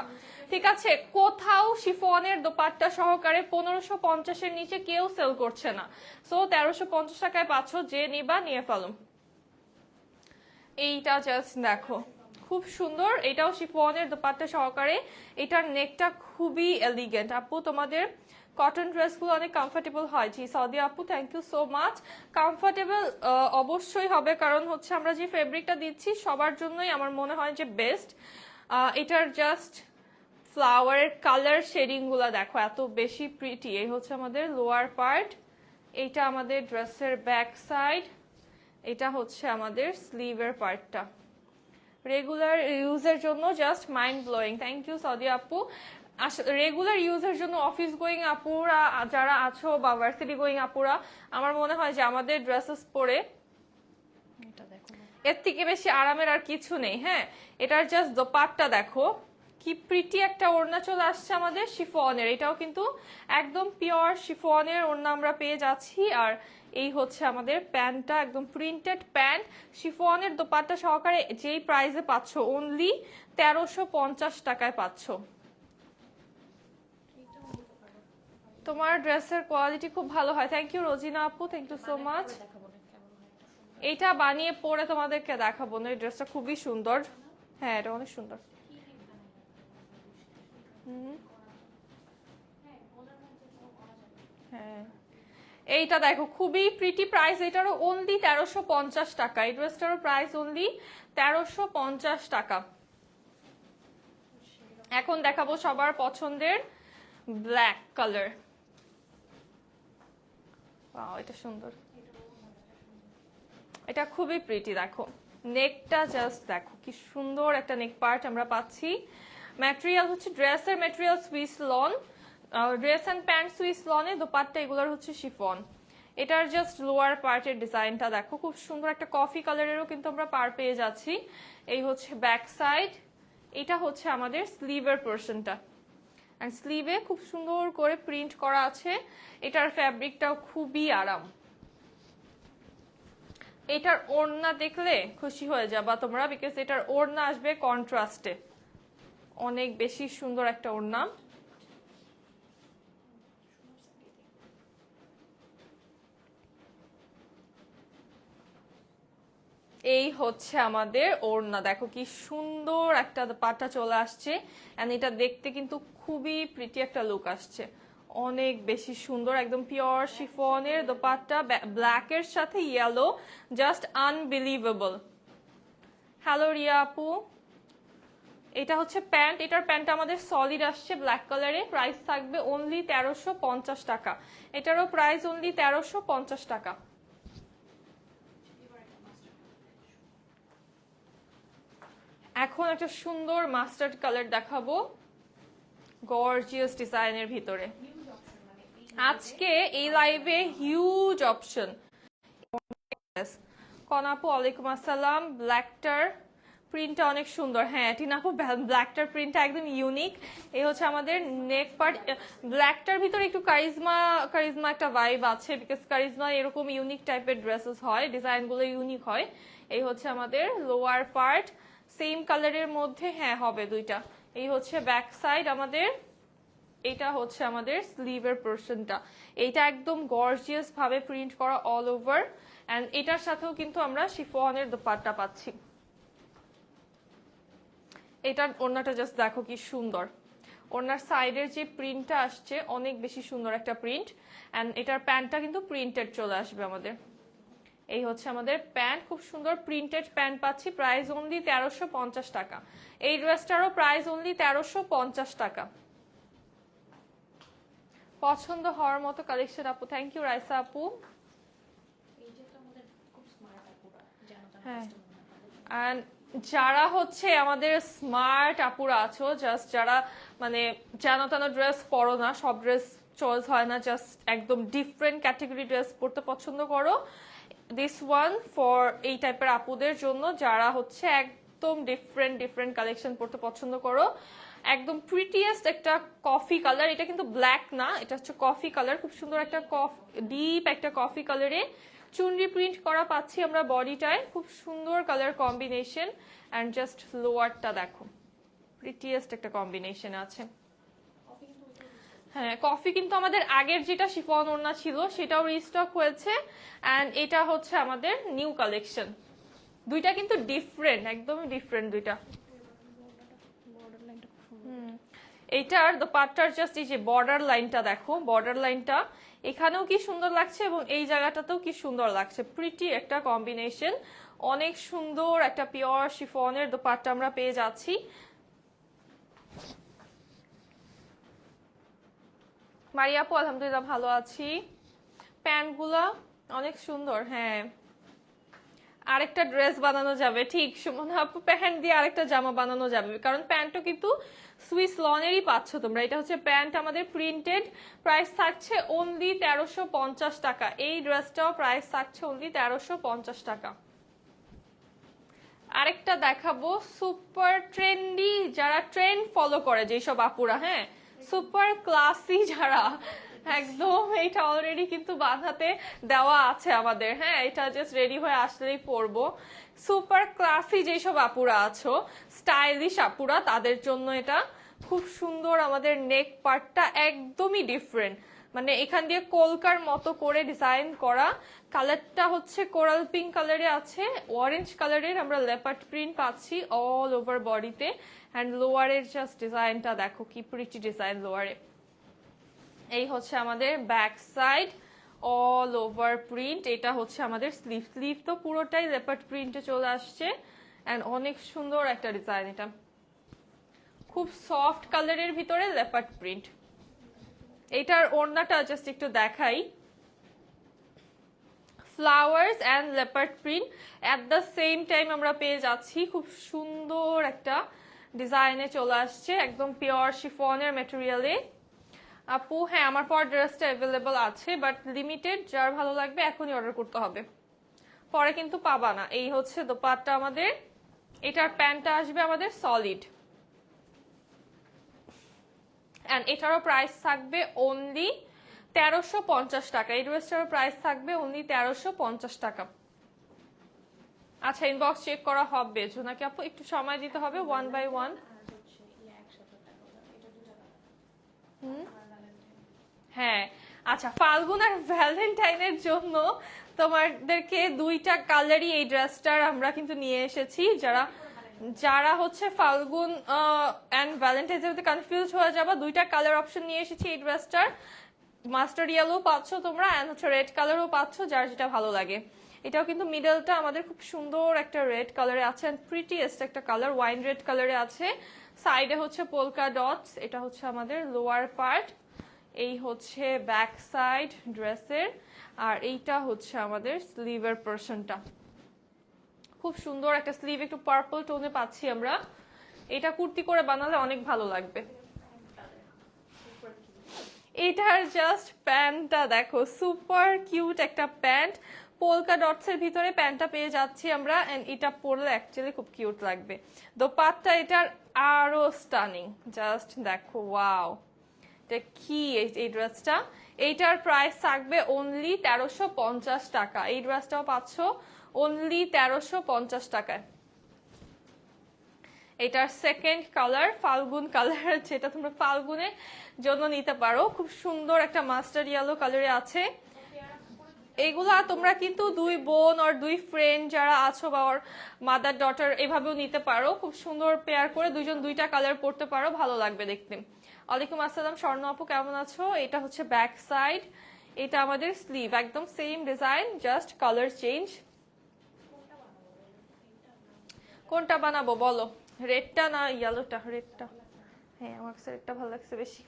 ঠিক আছে, কোথাও শিফনের দোপাট্টা সহকারে 1550 এর নিচে কেউ সেল করছে না। সো 1350 টাকায় পাচ্ছ, যে নিবা নিয়ে ফেলো। এইটা জাস্ট দেখো খুব সুন্দর, এটাও শিফনের দোপাট্টা সহকারে। এটার নেকটা খুবই এলিগেন্ট। আপু তোমাদের কটন ড্রেসগুলো অনেক কমফোর্টেবল হয়। জি সৌদি আপু, thank you so much. Comfortable অবশ্যই হবে, কারণ হচ্ছে আমরা যে ফেব্রিকটা দিচ্ছি সবার জন্যই আমার মনে হয় যে বেস্ট। এটার জাস্ট ফ্লাওয়ারের কালার শেডিং গুলা দেখো এত বেশি প্রিটি। এই হচ্ছে আমাদের লোয়ার পার্ট, এইটা আমাদের ড্রেসের ব্যাক সাইড, এটা হচ্ছে আমাদের স্লিভের পার্টটা। রেগুলার ইউজের জন্য just mind blowing. Thank you Saudi আপু। রেগুলার ইউজের জন্য অফিস গোয়িং আপুরা যারা আছো বা ভার্সিটি গোয়িং আপুরা, আমার মনে হয় যে আমাদের ড্রেসেস পরে এর থেকে বেশি আরামের আর কিছু নেই। হ্যাঁ, এটার জাস্ট দোপাট্টা দেখো কি প্রিটি একটা ওড়না চলে আসছে আমাদের শিফনের। এটাও কিন্তু একদম পিওর শিফনের ওড়না আমরা পেয়ে যাচ্ছি। আর এই হচ্ছে আমাদের প্যান্টটা, একদম প্রিন্টেড প্যান্ট, শিফনের দোপাট্টা সহকারে। যেই প্রাইসে পাচ্ছ অনলি 1350 টাকায় পাচ্ছ। তোমার ড্রেসের কোয়ালিটি খুব ভালো হয়। থ্যাংক ইউ রোজিনা আপু, থ্যাংক ইউ সো মাচ। এইটা বানিয়ে পরে তোমাদেরকে দেখাবো না, এই ড্রেসটা খুবই সুন্দর। হ্যাঁ এটা অনেক সুন্দর। হ্যাঁ এইটা দেখো খুবই প্রিটি, প্রাইস এটারও অনলি 1350 টাকা। এই ড্রেসটারও প্রাইস অনলি 1350 টাকা। এখন দেখাবো সবার পছন্দের ব্ল্যাক কালার। এটা সুন্দর, এটা খুবই প্রিটি। দেখো নেকটা জাস্ট দেখো কি সুন্দর একটা নেক পার্ট আমরা পাচ্ছি। ম্যাটেরিয়াল হচ্ছে ড্রেসের material Swiss lawn, dress and pant Swiss লনে, দোপাট্টা এগুলোর হচ্ছে শিফন। এটার জাস্ট লোয়ার পার্টের ডিজাইনটা দেখো, খুব সুন্দর একটা কফি কালারেরও কিন্তু আমরা পার পেয়ে যাচ্ছি। এই হচ্ছে ব্যাক সাইড, এটা হচ্ছে আমাদের স্লিভের পোর্শনটা, এন্ড স্লিভে খুব সুন্দর করে প্রিন্ট করা আছে। এটার ফ্যাব্রিকটাও খুবই আরাম। এটার ওড়না দেখলে খুশি হয়ে যাবা তোমরা, বিকজ এটার ওড়না আসবে কন্ট্রাস্টে, অনেক বেশি সুন্দর একটা ওড়না। এই হচ্ছে আমাদের ওড়না, দেখো কি সুন্দর একটা পাটা চলে আসছে, এন্ড এটা দেখতে কিন্তু খুবই প্রিটি একটা লুক আসছে, অনেক বেশি সুন্দর, একদম পিওর শিফনের দোপাট্টা, ব্ল্যাক এর সাথে yellow, just unbelievable. Hello Riya আপু, এটা হচ্ছে প্যান্ট, এটার প্যান্টটা আমাদের সলিড আসছে ব্ল্যাক কালারে, প্রাইস থাকবে অনলি 1350 টাকা। এটারও প্রাইস অনলি 1350 টাকা। এখন একটা সুন্দর মাস্টার্ড কালার দেখাবো, গর্জিয়াস ডিজাইনের ভিতরে। আজকে এই লাইভে হিউজ অপশন। কনাপু ওয়ালাইকুম আসসালাম। ব্ল্যাকটার প্রিন্টটা অনেক সুন্দর, হ্যাঁ টিনাপু ব্ল্যাকটার প্রিন্টটা একদম ইউনিক। এই হচ্ছে আমাদের নেক পার্ট, ব্ল্যাকটার ভিতরে একটু কারিজমা কারিজমা একটা ভাইব আছে, বিকজ কারিজমা এরকম ইউনিক টাইপের ড্রেসেস হয়, ডিজাইনগুলো ইউনিক হয়। এই হচ্ছে আমাদের লোয়ার পার্ট, সেম কালারের মধ্যে, হ্যাঁ হবে দুইটা। এই হচ্ছে ব্যাক সাইড আমাদের, এটা হচ্ছে আমাদের স্লিভের পোর্শনটা। এইটা একদম গর্জিয়াস ভাবে প্রিন্ট করা অল ওভার, এন্ড এটার সাথেও কিন্তু আমরা শিফনের দোপাট্টা পাচ্ছি। এটার ওড়নাটা জাস্ট দেখো কি সুন্দর, ওড়নার সাইডের যে প্রিন্টটা আসছে অনেক বেশি সুন্দর একটা প্রিন্ট, এন্ড এটার প্যান্টটা কিন্তু প্রিন্টেড চলে আসবে আমাদের। এই হচ্ছে আমাদের প্যান্ট, খুব সুন্দর প্রিন্টেড প্যান্ট পাচ্ছি, প্রাইস অনলি 1350 টাকা। এই ড্রেসটারও প্রাইস অনলি 1350 টাকা। পছন্দ হওয়ার মতো কালেকশন আপু, থ্যাংক ইউ রাইসা আপু। হ্যাঁ, এন্ড যারা হচ্ছে আমাদের স্মার্ট আপুরা আছো, জাস্ট যারা মানে যেন তেন ড্রেস পরো না, সব ড্রেস চয়েস হয় না, জাস্ট একদম ডিফারেন্ট ক্যাটাগরি ড্রেস পরতে পছন্দ করো, দিস ওয়ান ফর এই টাইপের আপুদের জন্য, যারা হচ্ছে একদম ডিফারেন্ট ডিফারেন্ট কালেকশন পরতে পছন্দ করো। একদম প্রিটিয়েস্ট একটা কফি কালার, এটা কিন্তু ব্ল্যাক না, এটা হচ্ছে কফি কালার, খুব সুন্দর একটা ডিপ একটা কফি কালারে চুনরি প্রিন্ট করা পাচ্ছি আমরা বডিটায়, খুব সুন্দর কালার কম্বিনেশন, এন্ড জাস্ট লোয়ারটা দেখো প্রিটিয়েস্ট একটা কম্বিনেশন আছে। হ্যাঁ, কফি কিন্তু আমাদের আগের যেটা শিফন ওড়না ছিল সেটাও রিস্টক হয়েছে, এন্ড এটা হচ্ছে আমাদের নিউ কালেকশন। দুইটা কিন্তু ডিফারেন্ট, একদমই ডিফারেন্ট দুইটা। এইটার দোপাট্টার জাস্ট এই যে বর্ডার লাইনটা দেখো, বর্ডার লাইনটা এখানেও কি সুন্দর লাগছে এবং এই জায়গাটাতেও কি সুন্দর লাগছে, প্রিটি একটা কম্বিনেশন, অনেক সুন্দর একটা পিওর শিফনের দোপাট্টা আমরা পেয়ে যাচ্ছি। মারিয়াপু আলহামদুলিল্লাহ ভালো আছি। প্যান্টগুলা অনেক সুন্দর, হ্যাঁ আরেকটা ড্রেস বানানো যাবে, ঠিক সুমন আপু, প্যান্ট দিয়ে আরেকটা জামা বানানো যাবে, কারণ প্যান্টও কিন্তু সুইস লনেরই পাচ্ছ তোমরা। এটা হচ্ছে প্যান্ট আমাদের প্রিন্টেড, প্রাইস থাকছে অনলি 1350 টাকা। এই ড্রেসটাও প্রাইস থাকছে অনলি 1350 টাকা। আরেকটা দেখাবো সুপার ট্রেন্ডি, যারা ট্রেন্ড ফলো করে যেসব আপুরা, হ্যাঁ সুপার ক্লাসি যারা, একদম এটা অলরেডি কিন্তু বাঁধাতে দেওয়া আছে আমাদের, হ্যাঁ এটা জাস্ট রেডি হয়ে আসলেই পরবো। সুপার ক্লাসি যেসব আপুরা আছো, স্টাইলিশ আপুরা, তাদের জন্য এটা খুব সুন্দর। আমাদের নেক পার্টটা একদমই ডিফারেন্ট, মানে এখান দিয়ে কলকার মতো করে ডিজাইন করা, কালারটা হচ্ছে কোরাল পিঙ্ক কালারে আছে, অরেঞ্জ কালারের আমরা লেপার্ড প্রিন্ট পাচ্ছি অল ওভার বডিতে, অ্যান্ড লোয়ারের জাস্ট ডিজাইনটা দেখো কি প্রিটি ডিজাইন লোয়ারে। এই হচ্ছে আমাদের back side, all over print. এটা হচ্ছে আমাদের স্লিভ, স্লিভ তো পুরোটাই লেপার্ড প্রিন্টে চলে আসছে, অ্যান্ড অনেক সুন্দর একটা ডিজাইন, এটা খুব সফট কালারের ভিতরে লেপার্ড প্রিন্ট। এটার ওড়নাটা জাস্ট একটু দেখাই, flowers and leopard print at the same time আমরা পেয়ে যাচ্ছি, খুব সুন্দর একটা ডিজাইনে চলে আসছে, একদম পিওর শিফনের ম্যাটেরিয়ালে। আপু হ্যাঁ, আমার পর ড্রেসটা অ্যাভেলেবল আছে, বাট লিমিটেড। যার ভালো লাগবে এখনই অর্ডার করতে হবে, পরে কিন্তু পাবা না। এই হচ্ছে দোপাট্টা আমাদের, এটার প্যান্টটা আসবে আমাদের সলিড, অ্যান্ড এটারও প্রাইস থাকবে অনলি 1350 টাকা। এই ড্রেসটারও প্রাইস থাকবে অনলি 1350 টাকা। আচ্ছা, ইনবক্স চেক করা হবে জোনাকি আপু, একটু সময় দিতে হবে, 1 বাই 1। হ্যাঁ, আচ্ছা, ফাল্গুন আর ভ্যালেন্টাইনের জন্য তোমাদেরকে দুইটা কালারই এই ড্রেসটার আমরা কিন্তু নিয়ে এসেছি। যারা যারা হচ্ছে ফাল্গুন অ্যান্ড ভ্যালেন্টাইনের মধ্যে কনফিউজ হয়ে যাবা, দুইটা কালার অপশন নিয়ে এসেছি এই ড্রেসটার। মাস্টার্ড ইয়েলো পাচ্ছ তোমরা, অ্যান্ড হচ্ছে রেড কালারও পাচ্ছ, যার যেটা ভালো লাগে। এটাও কিন্তু মিডলটা আমাদের খুব সুন্দর একটা রেড কালারে আছে, অ্যান্ড প্রিটিয়েস্ট একটা কালার ওয়াইন রেড কালারে আছে। সাইডে হচ্ছে পোলকা ডটস, এটা হচ্ছে আমাদের লোয়ার পার্ট, এই হচ্ছে ব্যাক সাইড ড্রেসের, আর এইটা হচ্ছে আমাদের স্লিভের পোরশনটা। খুব সুন্দর একটা স্লিভ, একটু পার্পল টোনে পাচ্ছি আমরা। এটা কুর্তি করে বানালে অনেক ভালো লাগবে। এটার জাস্ট প্যান্টটা দেখো, সুপার কিউট একটা প্যান্ট, পোলকা ডটস এর ভিতরে প্যান্টটা পেয়ে যাচ্ছি আমরা, এন্ড এটা পরলে অ্যাকচুয়ালি খুব কিউট লাগবে। দোপাট্টা এটার আরো স্টানিং, জাস্ট দেখো, ওয়াও, এটা কি এই ড্রেসটা। এইটার প্রাইস থাকবে অনলি 1350 টাকা। এই ড্রেসটাও পাচ্ছ অনলি 1350 টাকায়। এটার সেকেন্ড কালার ফাল্গুন কালার, যেটা তোমরা ফাল্গুনের জন্য নিতে পারো। খুব সুন্দর একটা মাস্টার্ড ইয়েলো কালারে আছে। এগুলা তোমরা কিন্তু দুই বোন আর দুই ফ্রেন্ড যারা আছো, বা ওর মাদার ডটার, এভাবেও নিতে পারো। খুব সুন্দর পেয়ার করে দুইজন দুইটা কালার পরতে পারো, ভালো লাগবে দেখতে। ওয়ালাইকুম আসসালাম স্বর্ণ আপু, কেমন আছো? এটা হচ্ছে ব্যাক সাইড, এটা আমাদের স্লিভ, একদম same design, just colour change. কোনটা বানাবো বলো, রেডটা না ইয়েলোটা? রেডটা, হ্যাঁ আমার কাছে রেডটা ভালো লাগছে বেশি।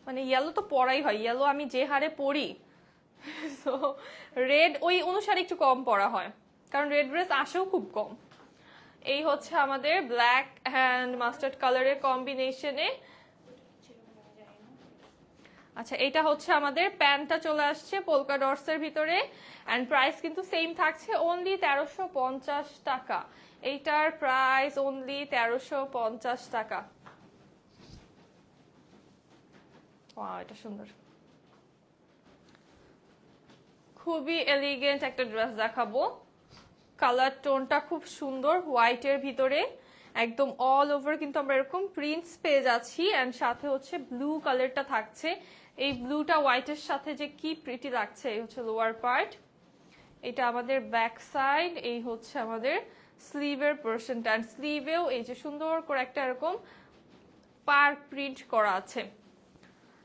মানে ইয়েলো তো পরাই হয়, ইয়েলো আমি যে হারে পরি, সো রেড ওই অনুসারে একটু কম পরা হয়, কারণ রেড ড্রেস আসেও খুব কম। এই হচ্ছে আমাদের ব্ল্যাক অ্যান্ড মাস্টার্ড কালারের কম্বিনেশনে। আচ্ছা, এটা হচ্ছে আমাদের প্যান্টটা চলে আসছে পোলকা ডটস এর ভিতরে, এন্ড প্রাইস কিন্তু সেম থাকছে অনলি 1350 টাকা। এইটার প্রাইস অনলি 1350 টাকা। ওয়াও, এটা সুন্দর, খুবই এলিগেন্ট একটা ড্রেস দেখাবো। কালার টোনটা খুব সুন্দর, হোয়াইটের ভিতরে একদম অল ওভার কিন্তু আমরা এরকম প্রিন্টস পেয়ে যাচ্ছি, এন্ড সাথে হচ্ছে ব্লু কালারটা থাকছে। এই ব্লুটা হোয়াইটের সাথে যে কি প্রিটি লাগছে। এই হচ্ছে লোয়ার পার্ট, এটা আমাদের ব্যাক সাইড, এই হচ্ছে আমাদের স্লিভের পোরশনটা, এন্ড স্লিভেও এই যে সুন্দর করে একটা এরকম পার প্রিন্ট করা আছে।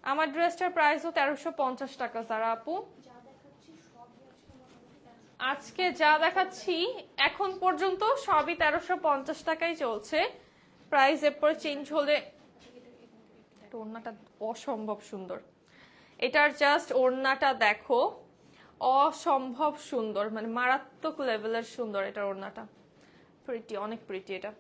আমার ড্রেসটার প্রাইসও 1350 টাকা। যারা আপু আজকে যা দেখাচ্ছি এখন পর্যন্ত সবই 1350 টাকাই চলছে। প্রাইস এরপর চেঞ্জ হলে। ওড়নাটা অসম্ভব সুন্দর, এটার জাস্ট ওড়নাটা দেখো, অসম্ভব সুন্দর, মানে মারাত্মক লেভেলের সুন্দর এটার ওড়নাটা। প্রিটি, অনেক প্রিটি এটা।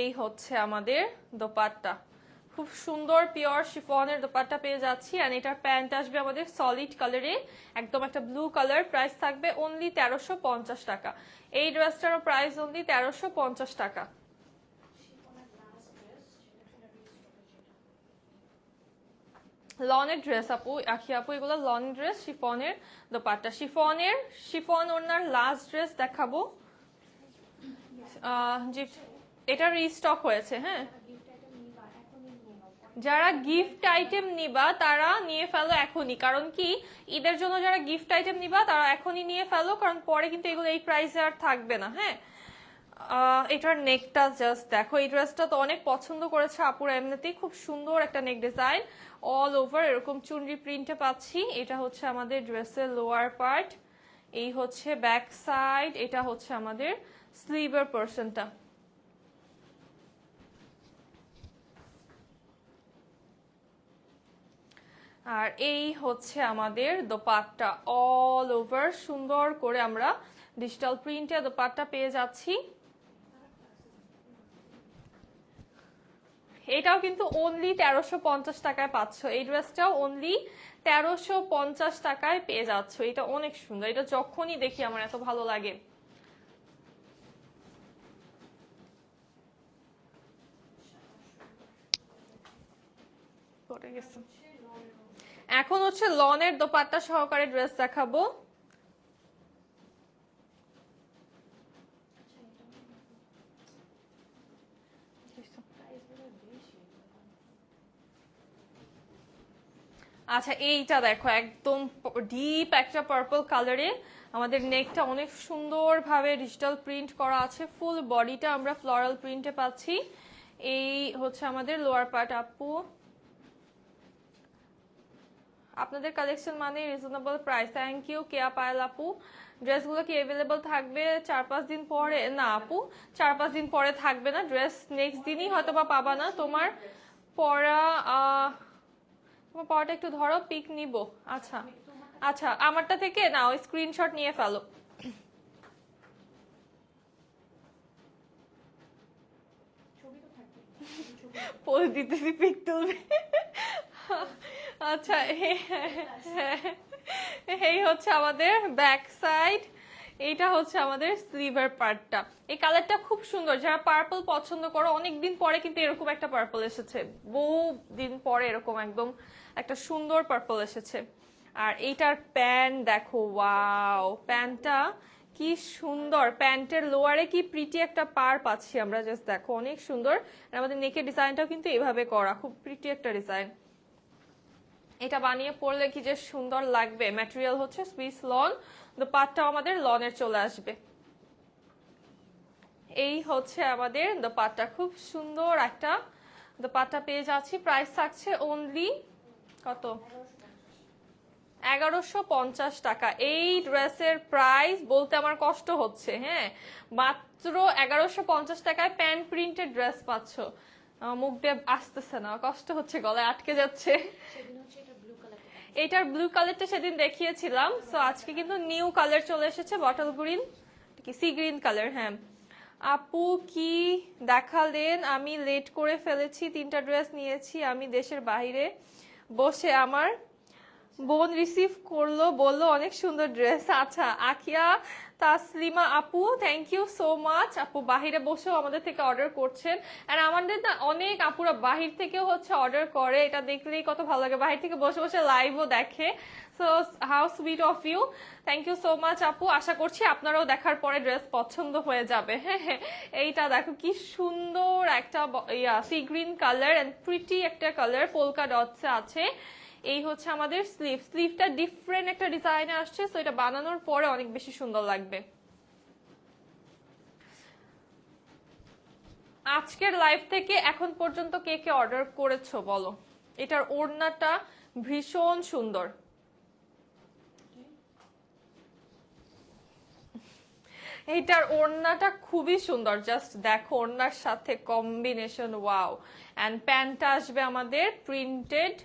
এই হচ্ছে আমাদের দোপাট্টা, খুব সুন্দর পিওর শিফনের দোপাট্টা পেয়ে যাচ্ছি, আর এটার প্যান্ট আসবে আমাদের সলিড কালারে, একদম একটা ব্লু কালার। প্রাইস থাকবে অনলি 1350 টাকা। এই ড্রেসটারও প্রাইস অনলি 1350 টাকা। লনের ড্রেস আপু, আখি আপু, এগুলো লন ড্রেস, শিফনের দোপাট্টা, শিফন ওনার লাস্ট ড্রেস দেখাবো। যে এটা রিস্টক হয়েছে, হ্যাঁ, যারা গিফট আইটেম নিবা তারা নিয়ে ফেলো এখনই, কারণ কি ঈদের জন্য যারা গিফট আইটেম নিবা তারা এখনই নিয়ে ফেলো, কারণ পরে কিন্তু এগুলো এই প্রাইসে আর থাকবে না। হ্যাঁ, এটার নেকটা জাস্ট দেখো, এই ড্রেসটা তো অনেক পছন্দ করেছে আপুরা, এমনিতেই খুব সুন্দর একটা নেক ডিজাইন, অল ওভার এরকম চুনরি প্রিন্টে পাচ্ছি। এটা হচ্ছে আমাদের ড্রেসের লোয়ার পার্ট, এই হচ্ছে ব্যাক সাইড, এটা হচ্ছে আমাদের স্লিভের পোরশনটা। আর এই হচ্ছে আমাদের দোপাট্টা, অল ওভার সুন্দর করে আমরা ডিজিটাল প্রিন্টে দোপাট্টা পেয়ে যাচ্ছি। এটাও কিন্তু অনলি 1350 টাকায় পাচ্ছ। এই ড্রেসটাও অনলি 1350 টাকায় পেয়ে যাচ্ছ। এটা অনেক সুন্দর, এটা যখনই দেখি আমার এত ভালো লাগে। এখন হচ্ছে লনের দোপাট্টা সহকারে ড্রেস দেখাবো। আচ্ছা এইটা দেখো, একদম ডিপ একটা পার্পল কালারে আমাদের নেকটা অনেক সুন্দর ভাবে ডিজিটাল প্রিন্ট করা আছে। ফুল বডিটা আমরা ফ্লোরাল প্রিন্টে পাচ্ছি। এই হচ্ছে আমাদের লোয়ার পার্ট। আপু আপনাদের কালেকশন মানে রিজনেবল প্রাইস। থ্যাংক ইউ কেয়া পায়েল আপু। ড্রেসগুলো কি অ্যাভেলেবল থাকবে 4-5 দিন পরে? না আপু, 4-5 দিন পরে থাকবে না ড্রেস, নেক্সট দিনই হয়তো বা পাবা না। তোমার পরা তোমার পরাটা একটু ধরো, পিক নিব। আচ্ছা আচ্ছা, আমারটা থেকে না, ওই স্ক্রিনশট নিয়ে ফেলো। পোজ দিতেছি, পিক তুলবে। আচ্ছা এই হচ্ছে আমাদের ব্যাক সাইড, এইটা হচ্ছে আমাদের স্লিভের পার্টটা। এই কালারটা খুব সুন্দর, যারা পার্পল পছন্দ করো, অনেকদিন পরে কিন্তু এরকম একটা পার্পল এসেছে, বহু দিন পরে এরকম একদম একটা সুন্দর পার্পল এসেছে। আর এইটার প্যান্ট দেখো, ওয়াও, প্যান্টটা কি সুন্দর। প্যান্টের লোয়ারে কি প্রিটি একটা পার পাচ্ছি আমরা, জাস্ট দেখো অনেক সুন্দর। আর আমাদের নেকের ডিজাইনটাও কিন্তু এভাবে করা, খুব প্রিটি একটা ডিজাইন। এটা বানিয়ে পরলে কি যে সুন্দর লাগবে। ম্যাটেরিয়াল হচ্ছে সুইস লন, দোপাট্টাও আমাদের লনের চলে আসবে। এই হচ্ছে আমাদের দোপাট্টা, খুব সুন্দর একটা দোপাট্টা পেয়ে যাচ্ছি। প্রাইস থাকছে অনলি কত? 1150 টাকা। এই ড্রেসের প্রাইস বলতে আমার কষ্ট হচ্ছে। হ্যাঁ, মাত্র 1150 টাকায় প্যান্ট প্রিন্টেড ড্রেস পাচ্ছ। মুখ দিয়ে আসতেছে না, কষ্ট হচ্ছে, গলায় আটকে যাচ্ছে। এটার ব্লু কালারটা সেদিন দেখিয়েছিলাম, সো আজকে কিন্তু নিউ কালার চলে এসেছে, বটল গ্রিন কি সি গ্রিন কালার। হ্যাঁ আপু কি দেখালেন, আমি লেট করে ফেলেছি। 3টা ড্রেস নিয়েছি আমি দেশের বাইরে বসে, আমার বোন রিসিভ করলো, বললো অনেক সুন্দর ড্রেস। আচ্ছা আখিয়া তাসলিমা আপু, থ্যাংক ইউ সো মাচ। আপু বাহিরে বসেও আমাদের থেকে অর্ডার করছেন, আর আমাদের না অনেক আপুরা বাহির থেকেও হচ্ছে অর্ডার করে, এটা দেখলেই কত ভালো লাগে। বাহির থেকে বসে বসে লাইভও দেখে। So how sweet of you, thank you so much আপু। আশা করছি আপনারাও দেখার পরে ড্রেস পছন্দ হয়ে যাবে। হ্যাঁ হ্যাঁ, এইটা দেখো কি সুন্দর একটা sea green colour and pretty একটা কালার, পোলকা ডটস আছে। এই হচ্ছে আমাদের স্লিভ, স্লিভটা ডিফারেন্ট একটা ডিজাইনে আসছে, সো এটা বানানোর পরে অনেক বেশি সুন্দর লাগবে। আজকের লাইভ থেকে এখন পর্যন্ত কে কে অর্ডার করেছো বলো। এটার ওড়নাটা ভীষণ সুন্দর, এইটার ওড়নাটা খুবই সুন্দর, জাস্ট দেখো ওড়নার সাথে কম্বিনেশন, ওয়াও। এন্ড প্যান্টটা আসবে আমাদের প্রিন্টেড,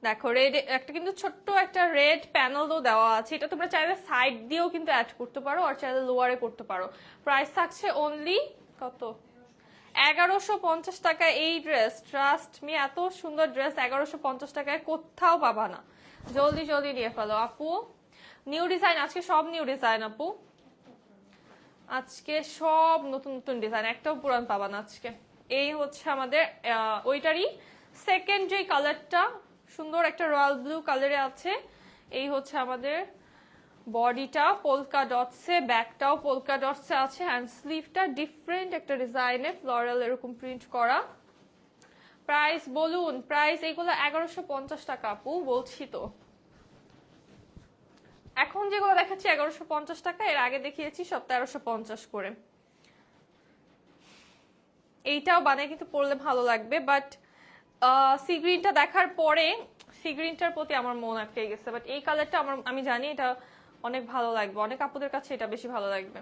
দেখো রেড একটা কিন্তু ছোট্ট একটা রেড প্যানেলও দেওয়া আছে। এটা তোমরা চাইলে সাইড দিয়েও কিন্তু অ্যাড করতে পারো, আর চাইলে লোয়ারে করতে পারো। প্রাইস থাকছে অনলি কত? 1150 টাকায় এই ড্রেস। ট্রাস্ট মি, এত সুন্দর ড্রেস 1150 টাকায় কোথাও পাবা না। জলদি জলদি নিয়ে ফেলো আপু। নিউ ডিজাইন, আজকে সব নিউ ডিজাইন আপু, আজকে সব নতুন নতুন ডিজাইন, একটাও পুরান পাবা না আজকে। এই হচ্ছে আমাদের ওইটারই সেকেন্ড যে কালারটা সুন্দর একটা রয়্যাল ব্লু কালারে আছে। এই হচ্ছে আমাদের বডিটা পোলকা ডটসে, ব্যাকটাও পোলকা ডটসে আছে, হ্যান্ড স্লিভটা ডিফারেন্ট একটা ডিজাইনে ফ্লোরাল এরকম প্রিন্ট করা। প্রাইস বলুন, প্রাইস এইগুলো 1150 টাকা আপু, বলছি তো। এখন যেগুলো দেখাচ্ছি 1150 টাকা, এর আগে দেখিয়েছি সব 1350 করে। এইটাও বানিয়ে কিন্তু পরলে ভালো লাগবে, বাট সি গ্রিনটা দেখার পরে সি গ্রিনটার প্রতি আমার মন আটকে গেছে। বাট এই কালারটা আমি জানি এটা অনেক ভালো লাগবে, অনেক আপুদের কাছে এটা বেশি ভালো লাগবে।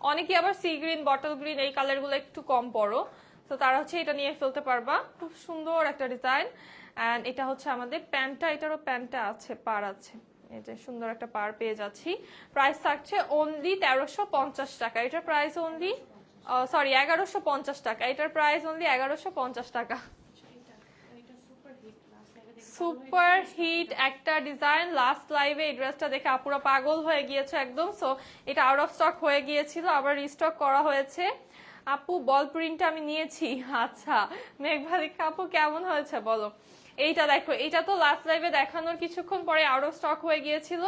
অনেকে আবার সি গ্রিন, বটল গ্রিন এই কালারগুলো একটু কম পরো, তো তারা হচ্ছে এটা নিয়ে ফেলতে পারবা। খুব সুন্দর একটা ডিজাইন। অ্যান্ড এটা হচ্ছে আমাদের প্যান্টটা, এটারও প্যান্টটা আছে, পার আছে। এই যে সুন্দর একটা পার পেয়ে যাচ্ছি। প্রাইস থাকছে অনলি 1350 টাকা। এটার প্রাইস অনলি সরি 1150 টাকা। এটার প্রাইস অনলি 1150 টাকা। সুপার হিট একটা ডিজাইন, লাস্ট লাইভে এই ড্রেসটা দেখে আপুরা পাগল হয়ে গিয়েছে একদম। সো এটা আউট অফ স্টক হয়ে গিয়েছিল, আবার রিস্টক করা হয়েছে। আপু বল প্রিন্টটা আমি নিয়েছি। আচ্ছা মেঘবালিকা আপু কেমন হয়েছে বলো। এইটা দেখো, এটা তো লাস্ট লাইভে দেখানোর কিছুক্ষণ পরে আউট অফ স্টক হয়ে গিয়েছিল,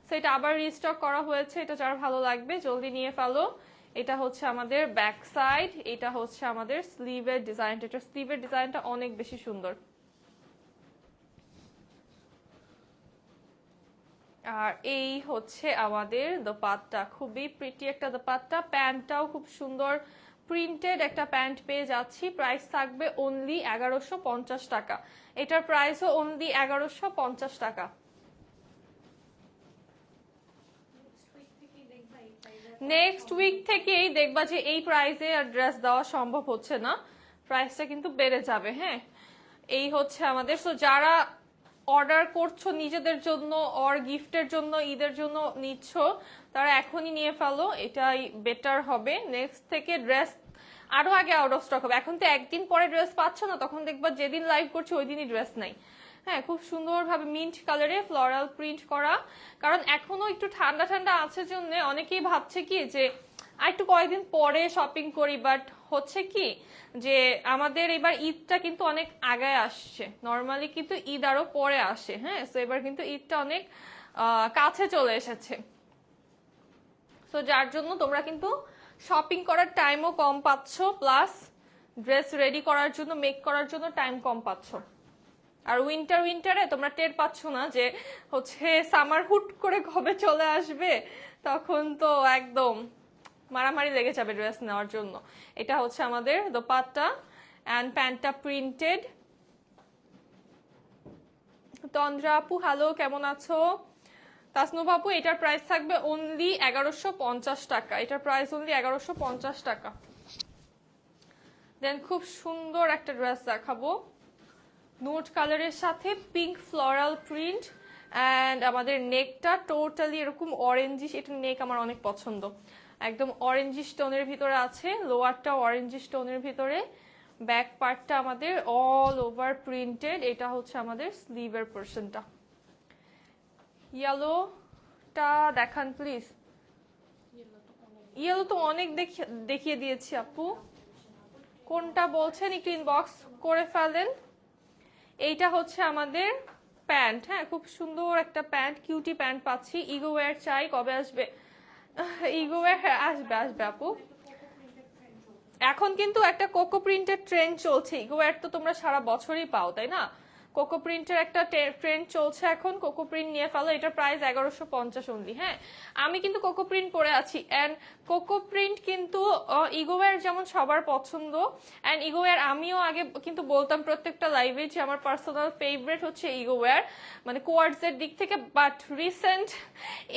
সো এটা আবার রিস্টক করা হয়েছে। এটা যার ভালো লাগবে জলদি নিয়ে ফেলো। এটা হচ্ছে আমাদের ব্যাক সাইড, এটা হচ্ছে আমাদের স্লিভের ডিজাইনটা। এটা স্লিভের ডিজাইনটা অনেক বেশি সুন্দর। আর এই হচ্ছে আমাদের দোপাট্টা, খুবই প্রিটি একটা দোপাট্টা। প্যান্টটাও খুব সুন্দর প্রিন্টেড একটা প্যান্ট পেয়ে যাচ্ছি। প্রাইস থাকবে অনলি 1150 টাকা। এটার প্রাইসও অনলি 1150 টাকা। নেক্সট উইক থেকেই দেখবা যে এই প্রাইসে আর ড্রেস দেওয়া সম্ভব হচ্ছে না, প্রাইসটা কিন্তু বেড়ে যাবে। হ্যাঁ এই হচ্ছে আমাদের। সো যারা অর্ডার করছো নিজেদের জন্য অর গিফটের জন্য, ঈদের জন্য নিচ্ছ, তারা এখনই নিয়ে ফেলো, এটাই বেটার হবে। নেক্সট থেকে ড্রেস আরো আগে আউট অফ স্টক হবে। এখন তো একদিন পরে ড্রেস পাচ্ছ না, তখন দেখবা যেদিন লাইভ করছি ওই দিনই ড্রেস নাই। হ্যাঁ খুব সুন্দরভাবে মিন্ট কালারে ফ্লোরাল প্রিন্ট করা। কারণ এখনো একটু ঠান্ডা ঠান্ডা আছে জন্য অনেকেই ভাবছে কি যে একটু কয়েকদিন পরে শপিং করি, বাট হচ্ছে কি যে আমাদের এবার ঈদটা কিন্তু অনেক আগায় আসছে। নর্মালি কিন্তু ঈদ আরো পরে আসে। হ্যাঁ তো এবার কিন্তু ঈদটা অনেক কাছে চলে এসেছে। তো যার জন্য তোমরা কিন্তু শপিং করার টাইমও কম পাচ্ছ, প্লাস ড্রেস রেডি করার জন্য মেক করার জন্য টাইম কম পাচ্ছ। আর উইন্টারে তোমরা টের পাচ্ছ না যে হচ্ছে সামার হুট করে কবে চলে আসবে, তখন তো একদম মারামারি লেগে যাবে ড্রেস নেওয়ার জন্য। এটা হচ্ছে আমাদের দোপাট্টা অ্যান্ড প্যান্টটা প্রিন্টেড। তন্দ্রা আপু হ্যালো কেমন আছো। তাসনুভ আপু এটার প্রাইস থাকবে অনলি 1150 টাকা। এটার প্রাইস অনলি 1150 টাকা। দেন খুব সুন্দর একটা ড্রেস দেখাবো নোট কালারের সাথে পিঙ্ক ফ্লোরাল প্রিন্ট, অ্যান্ড আমাদের নেকটা টোটালি এরকম অরেঞ্জিশ। এটা নেক আমার অনেক পছন্দ, একদম অরেঞ্জিশ টোনের ভিতরে আছে। লোয়ারটা অরেঞ্জিশ টোনের ভিতরে, ব্যাক পার্টটা আমাদের অল ওভার প্রিন্টেড। এটা হচ্ছে আমাদের স্লিভের পোর্শনটা। ইয়েলোটা দেখান প্লিজ। ইয়েলো তো অনেক দেখিয়ে দিয়েছি আপু, কোনটা বলছেন একটু ইনবক্স করে ফেলেন। এইটা হচ্ছে আমাদের প্যান্ট। হ্যাঁ খুব সুন্দর একটা প্যান্ট, কিউটি প্যান্ট পাচ্ছি। ইগোওয়্যার চাই, কবে আসবে? ইগোওয়্যার আসবে আসবে আপু। এখন কিন্তু একটা কোকো প্রিন্টের ট্রেন্ড চলছে। ইগোওয়্যার তো তোমরা সারা বছরই পাও তাই না? কোকো প্রিন্টের একটা ট্রেন্ড চলছে এখন, কোকো প্রিন্ট নিয়ে ফেলো। এটার প্রাইস 1150 অনলি। হ্যাঁ আমি কিন্তু কোকো প্রিন্ট পরে আছি, অ্যান্ড কোকো প্রিন্ট কিন্তু ইগোওয়্যার যেমন সবার পছন্দ, অ্যান্ড ইগোওয়্যার আমিও আগে কিন্তু বলতাম প্রত্যেকটা লাইভে যে আমার পার্সোনাল ফেভারিট হচ্ছে ইগোওয়্যার, মানে কোয়ার্টসের দিক থেকে। বাট রিসেন্ট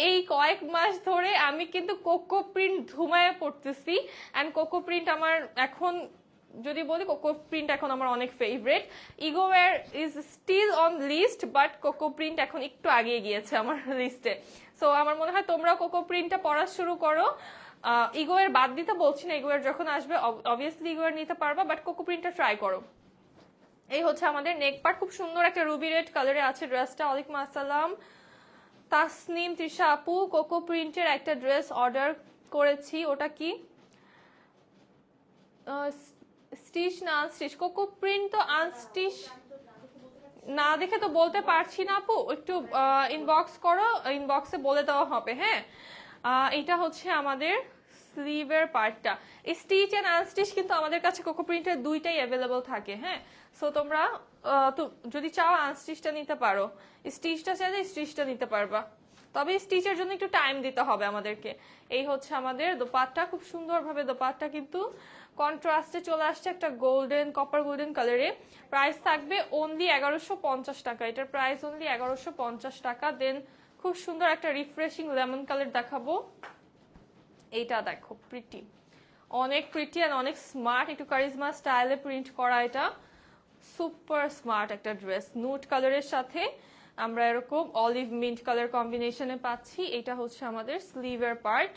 এই কয়েক মাস ধরে আমি কিন্তু কোকো প্রিন্ট ধুমায়ে পড়তেছি, অ্যান্ড কোকো প্রিন্ট আমার এখন যদি বলি কোকো প্রিন্ট এখন আমার অনেক ফেভারিট। ইগোওয়্যার is still on list, but Coco print এখন একটু আগিয়ে গিয়েছে আমার লিস্টে। সো আমার মনে হয় তোমরা কোকো প্রিন্টটা পড়া শুরু করো। ইগোওয়্যার বাদ দিতে বলছি না, ইগোওয়্যার যখন আসবে অবভিয়াসলি ইগোওয়্যার নিতে পারবা, বাট কোকো প্রিন্টটা ট্রাই করো। এই হচ্ছে আমাদের নেক পার্ট, খুব সুন্দর একটা রুবি রেড কালারে আছে ড্রেসটা। ওয়ালাইকুম আসসালাম তাসনিম তৃষা আপু, কোকো প্রিন্টের একটা ড্রেস অর্ডার করেছি, ওটা কি স্টিচ না আনস্টিচ? কোকো প্রিন্ট তো আনস্টিচ না দেখে তো বলতে পারছি না আপু, একটু ইনবক্স করো, ইনবক্সে বলে দেওয়া হবে। হ্যাঁ এটা হচ্ছে আমাদের স্লিভের পার্টটা। স্টিচ এন্ড আনস্টিচ কিন্তু আমাদের কাছে কোকো প্রিন্টের দুইটাই অ্যাভেলেবল থাকে। হ্যাঁ সো তোমরা তো যদি চাও আনস্টিচটা নিতে পারো, স্টিচটা চাইলে স্টিচটা নিতে পারবা, তবে স্টিচের জন্য একটু টাইম দিতে হবে আমাদেরকে। এই হচ্ছে আমাদের দোপাট্টা, খুব সুন্দরভাবে দোপাট্টা কিন্তু কন্ট্রাস্টে চলে আসছে একটা গোল্ডেন কপার গোল্ডেন কালারে। প্রাইস থাকবে অনলি 1150 টাকা। এটার প্রাইস অনলি 1150 টাকা। দেন খুব সুন্দর একটা রিফ্রেশিং লেমন কালার দেখাবো। এইটা দেখো প্রিটি, অনেক প্রিটি অ্যান্ড অনেক স্মার্ট, একটু কারিজমা স্টাইলে প্রিন্ট করা। এটা সুপার স্মার্ট একটা ড্রেস, নুট কালারের সাথে আমরা এরকম অলিভ মিন্ট কালার কম্বিনেশনে পাচ্ছি। এটা হচ্ছে আমাদের স্লিভের পার্ট।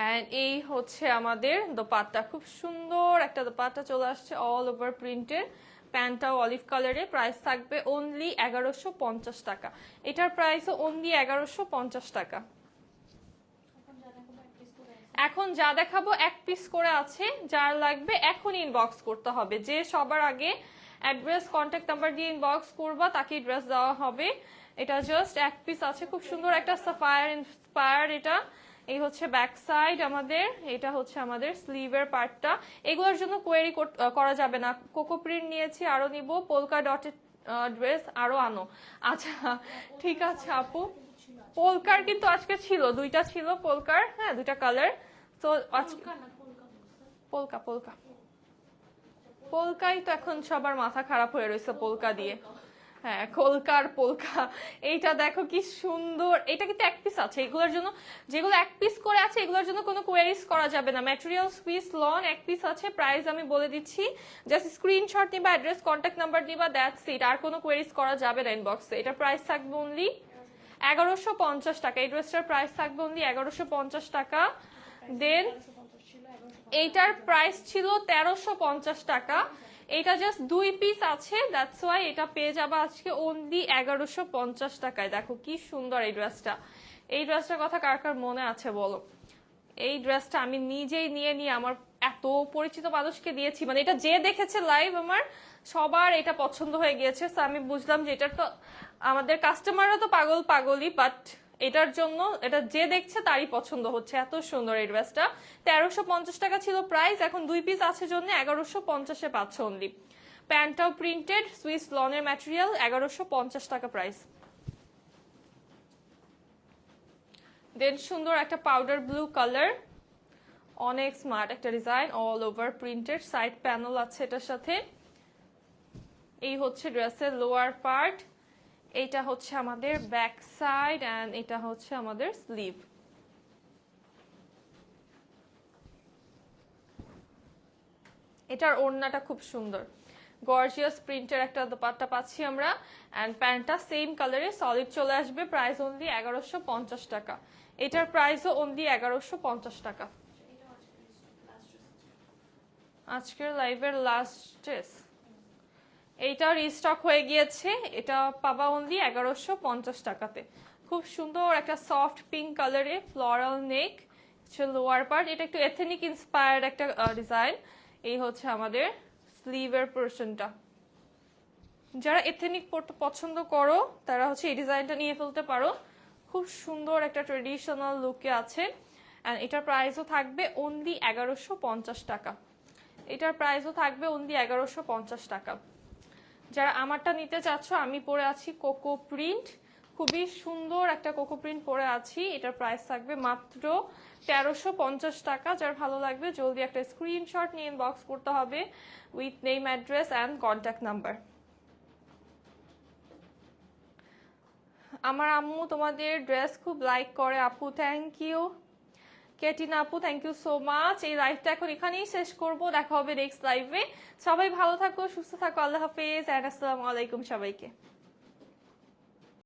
এন্ড এই হচ্ছে আমাদের দোপাট্টা, খুব সুন্দর একটা দোপাট্টা চলে আসছে অল ওভার প্রিন্টের। প্যান্টটাও অলিভ কালারে, প্রাইস থাকবে অনলি 1150 টাকা। এটার প্রাইসও অনলি 1150 টাকা। এখন যা দেখাবো এক পিস করে আছে, যার লাগবে এখন ইনবক্স করতে হবে। যে সবার আগে অ্যাড্রেস কন্ট্যাক্ট নাম্বার দিয়ে ইনবক্স করবা তাকে ড্রেস দেওয়া হবে। এটা জাস্ট এক পিস আছে, খুব সুন্দর একটা সাফায়ার ইন্সপায়ার। এটা এই হচ্ছে ব্যাক সাইড আমাদের, এটা হচ্ছে আমাদের স্লিভের পার্টটা। এগুলোর জন্য কোয়েরি করা যাবে না। কোকো প্রিন্ট নিয়েছি, আরো নিব পোলকা ডটেড ড্রেস, আরো আনো। আচ্ছা ঠিক আছে আপু, পোলকার কিন্তু আজকে ছিল, দুইটা ছিল পোলকার, হ্যাঁ দুইটা কালার। তো আজকে পোলকা পোলকা পোলকাই তো এখন সবার মাথা খারাপ হয়ে রয়েছে পোলকা দিয়ে। হ্যাঁ কলকার পোলকা, এইটা দেখো কি সুন্দর। এটা কিন্তু এক পিস আছে, এগুলোর জন্য যেগুলো এক পিস করে আছে এগুলোর জন্য কোনো কোয়েরিজ করা যাবে না। ম্যাটেরিয়াল সুইস লন এক পিস আছে, প্রাইস আমি বলে দিচ্ছি, জাস্ট স্ক্রিনশট নিবা, অ্যাড্রেস কন্ট্যাক্ট নাম্বার দিবা, দ্যাটস ইট। আর কোনো কোয়েরিজ করা যাবে না ইনবক্সে। এটা প্রাইস থাকবে অনলি 1150 টাকা। এই ড্রেসটার প্রাইস থাকবে অনলি 1150 টাকা। দেন এইটার প্রাইস ছিল 1350 টাকা। এটা জাস্ট দুই পিস আছে, দ্যাটস ওয়াই এটা পেয়ে যাবে আজকে অনলি 1150 টাকায়। দেখো কি সুন্দর এই ড্রেসটা। এই ড্রেসটার কথা কার কার মনে আছে বলো? এই ড্রেসটা আমি নিজেই নিয়ে আমার এত পরিচিত মানুষকে দিয়েছি, মানে এটা যে দেখেছে লাইভ আমার সবার এটা পছন্দ হয়ে গিয়েছে। তো আমি বুঝলাম যে এটা তো আমাদের কাস্টমাররা তো পাগলই, বাট এটার জন্য এটা যে দেখছে তারই পছন্দ হচ্ছে। এত সুন্দর এই ড্রেসটা। 1350 টাকা ছিল প্রাইস, এখন দুই পিস আছে জন্য 1150-এ পাচ্ছে অনলি। প্যান্টটাও প্রিন্টেড সুইস লনের ম্যাটেরিয়াল, 1150 টাকা প্রাইস। দেন সুন্দর একটা পাউডার ব্লু কালার, অনেক স্মার্ট একটা design, all over printed, side panel আছে এটার সাথে। এই হচ্ছে ড্রেসের লোয়ার পার্ট, এটা হচ্ছে আমাদের ব্যাক সাইড, এন্ড এটা হচ্ছে আমাদের স্লিভ। এটার ওড়নাটা খুব সুন্দর, গর্জিয়াস প্রিন্টের একটা দোপাট্টা পাচ্ছি আমরা, এন্ড প্যান্টটা সেম কালারে সলিড চলে আসবে। প্রাইস অনলি 1150 টাকা। এটার প্রাইসও অনলি 1150 টাকা। আজকের লাইভের লাস্ট ড্রেস, এইটা রিস্টক হয়ে গিয়েছে, এটা পাবা অনলি 1150 টাকাতে। খুব সুন্দর একটা সফট পিঙ্ক কালারে ফ্লোরাল নেক, লোয়ার পার্ট। এটা একটু এথেনিক ইন্সপায়ার্ড একটা ডিজাইন। এই হচ্ছে আমাদের স্লিভের পোর্শনটা। যারা এথেনিক পড়তে পছন্দ করো তারা হচ্ছে এই ডিজাইনটা নিয়ে ফেলতে পারো। খুব সুন্দর একটা ট্রেডিশনাল লুকে আছে, এন্ড এটার প্রাইসও থাকবে অনলি 1150 টাকা। এটার প্রাইসও থাকবে অনলি 1150 টাকা। যারা আমারটা নিতে চাচ্ছ, আমি পরে আছি কোকো প্রিন্ট, খুবই সুন্দর একটা কোকো প্রিন্ট পরে আছি। এটার প্রাইস থাকবে মাত্র 1350 টাকা। যার ভালো লাগবে জলদি একটা স্ক্রিনশট নিয়ে ইনবক্স করতে হবে with name, address and contact number. আমার আম্মু তোমাদের ড্রেস খুব লাইক করে আপু, থ্যাংক ইউ। কেটিনা আপু থ্যাংক ইউ সো মাচ। এই লাইভটা এখন এখানেই শেষ করব, দেখা হবে নেক্সট লাইভে। সবাই ভালো থাকো, সুস্থ থাকো, আল্লাহ হাফেজ, অ্যান্ড আসসালামু আলাইকুম সবাইকে।